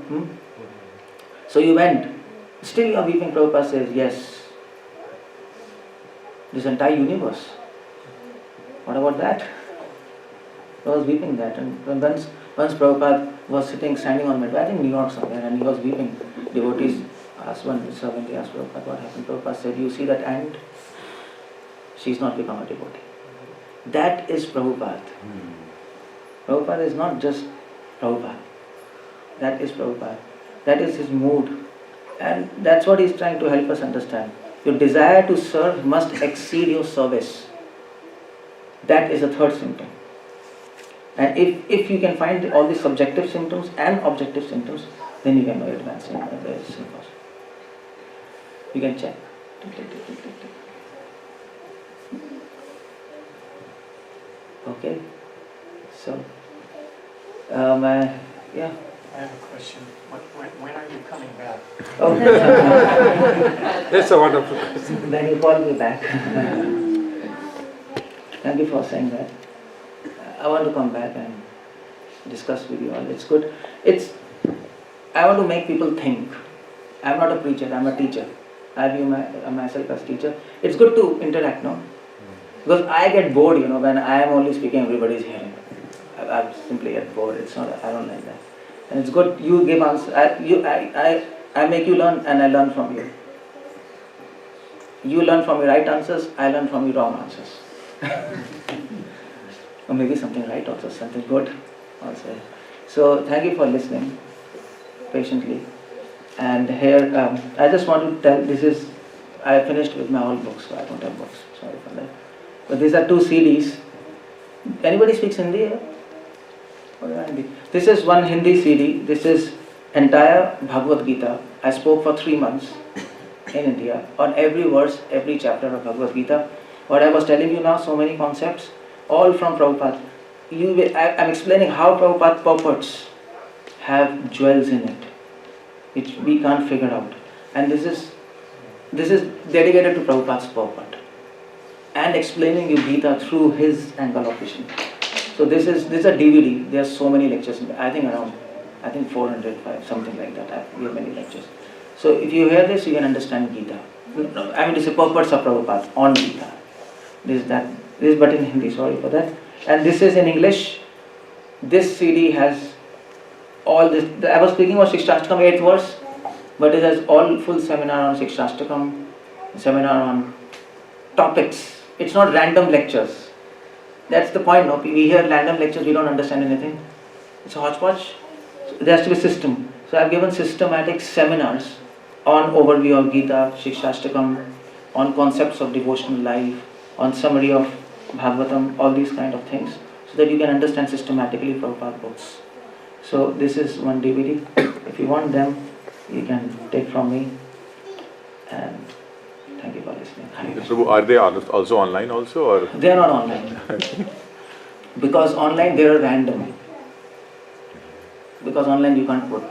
you went. Still you are weeping. Prabhupada says, yes. This entire universe. What about that? I was weeping that. And once Prabhupada was standing on mat, I think New York somewhere, and he was weeping. Devotees asked one servant, he asked Prabhupada, what happened? Prabhupada said, you see that ant? She's not become a devotee. That is Prabhupada. Prabhupada is not just Prabhupada. That is Prabhupada. That is his mood. And that's what he's trying to help us understand. Your desire to serve must exceed your service. That is the third symptom. And if you can find all the subjective symptoms and objective symptoms, then you can know you're advancing. You can check. Okay. So, yeah. I have a question. When are you coming back? Oh. That's a wonderful question. Then you call me back. Thank you for saying that. I want to come back and discuss with you all. It's good. I want to make people think. I'm not a preacher, I'm a teacher. I view myself as teacher. It's good to interact, no? Because I get bored, when I am only speaking, everybody's hearing. I simply get bored. I don't like that. And it's good you give answers. I make you learn, and I learn from you. You learn from your right answers, I learn from your wrong answers. Or maybe something right also, something good also. So thank you for listening patiently. And here, I just want to tell, this is I finished with my old books, so I don't have books. Sorry for that. But these are 2 CDs. Anybody speaks Hindi here? This is one Hindi CD. This is entire Bhagavad Gita. I spoke for 3 months in India on every verse, every chapter of Bhagavad Gita. What I was telling you now, so many concepts, all from Prabhupada. I'm explaining how Prabhupada purports have jewels in it, which we can't figure out. And this is dedicated to Prabhupada's purport. And explaining you Gita through his angle of vision. So this is a DVD. There are so many lectures in there. I think 405, something like that. We have many lectures. So if you hear this, you can understand Gita. I mean, it's a purpose of Prabhupada on Gita. This but in Hindi, sorry for that. And this is in English. This CD has all this. I was speaking about Siksastakam 8th verse, but it has all full seminar on Siksastakam, seminar on topics. It's not random lectures. That's the point. No, we hear random lectures, we don't understand anything. It's a hodgepodge. There has to be a system. So I've given systematic seminars on overview of Gita, Siksastakam, on concepts of devotional life, on summary of Bhagavatam, all these kind of things, so that you can understand systematically Prabhupada books. So this is one DVD. If you want them, you can take from me. And thank you for listening. Prabhu, are they also online also, or? They are not online. Because online they are random. Because online you can't put.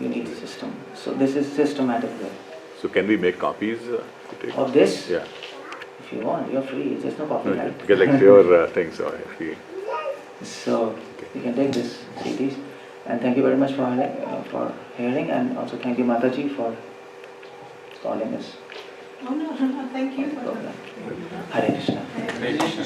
You need a system. So this is systematic way. So can we make copies of this? Yeah. If you want, you're free. There's no copyright. Get like your things. So you can take this CDs. And thank you very much for hearing, and also thank you Mataji for calling us. Oh no, thank you. Hare Krishna. Hare Krishna.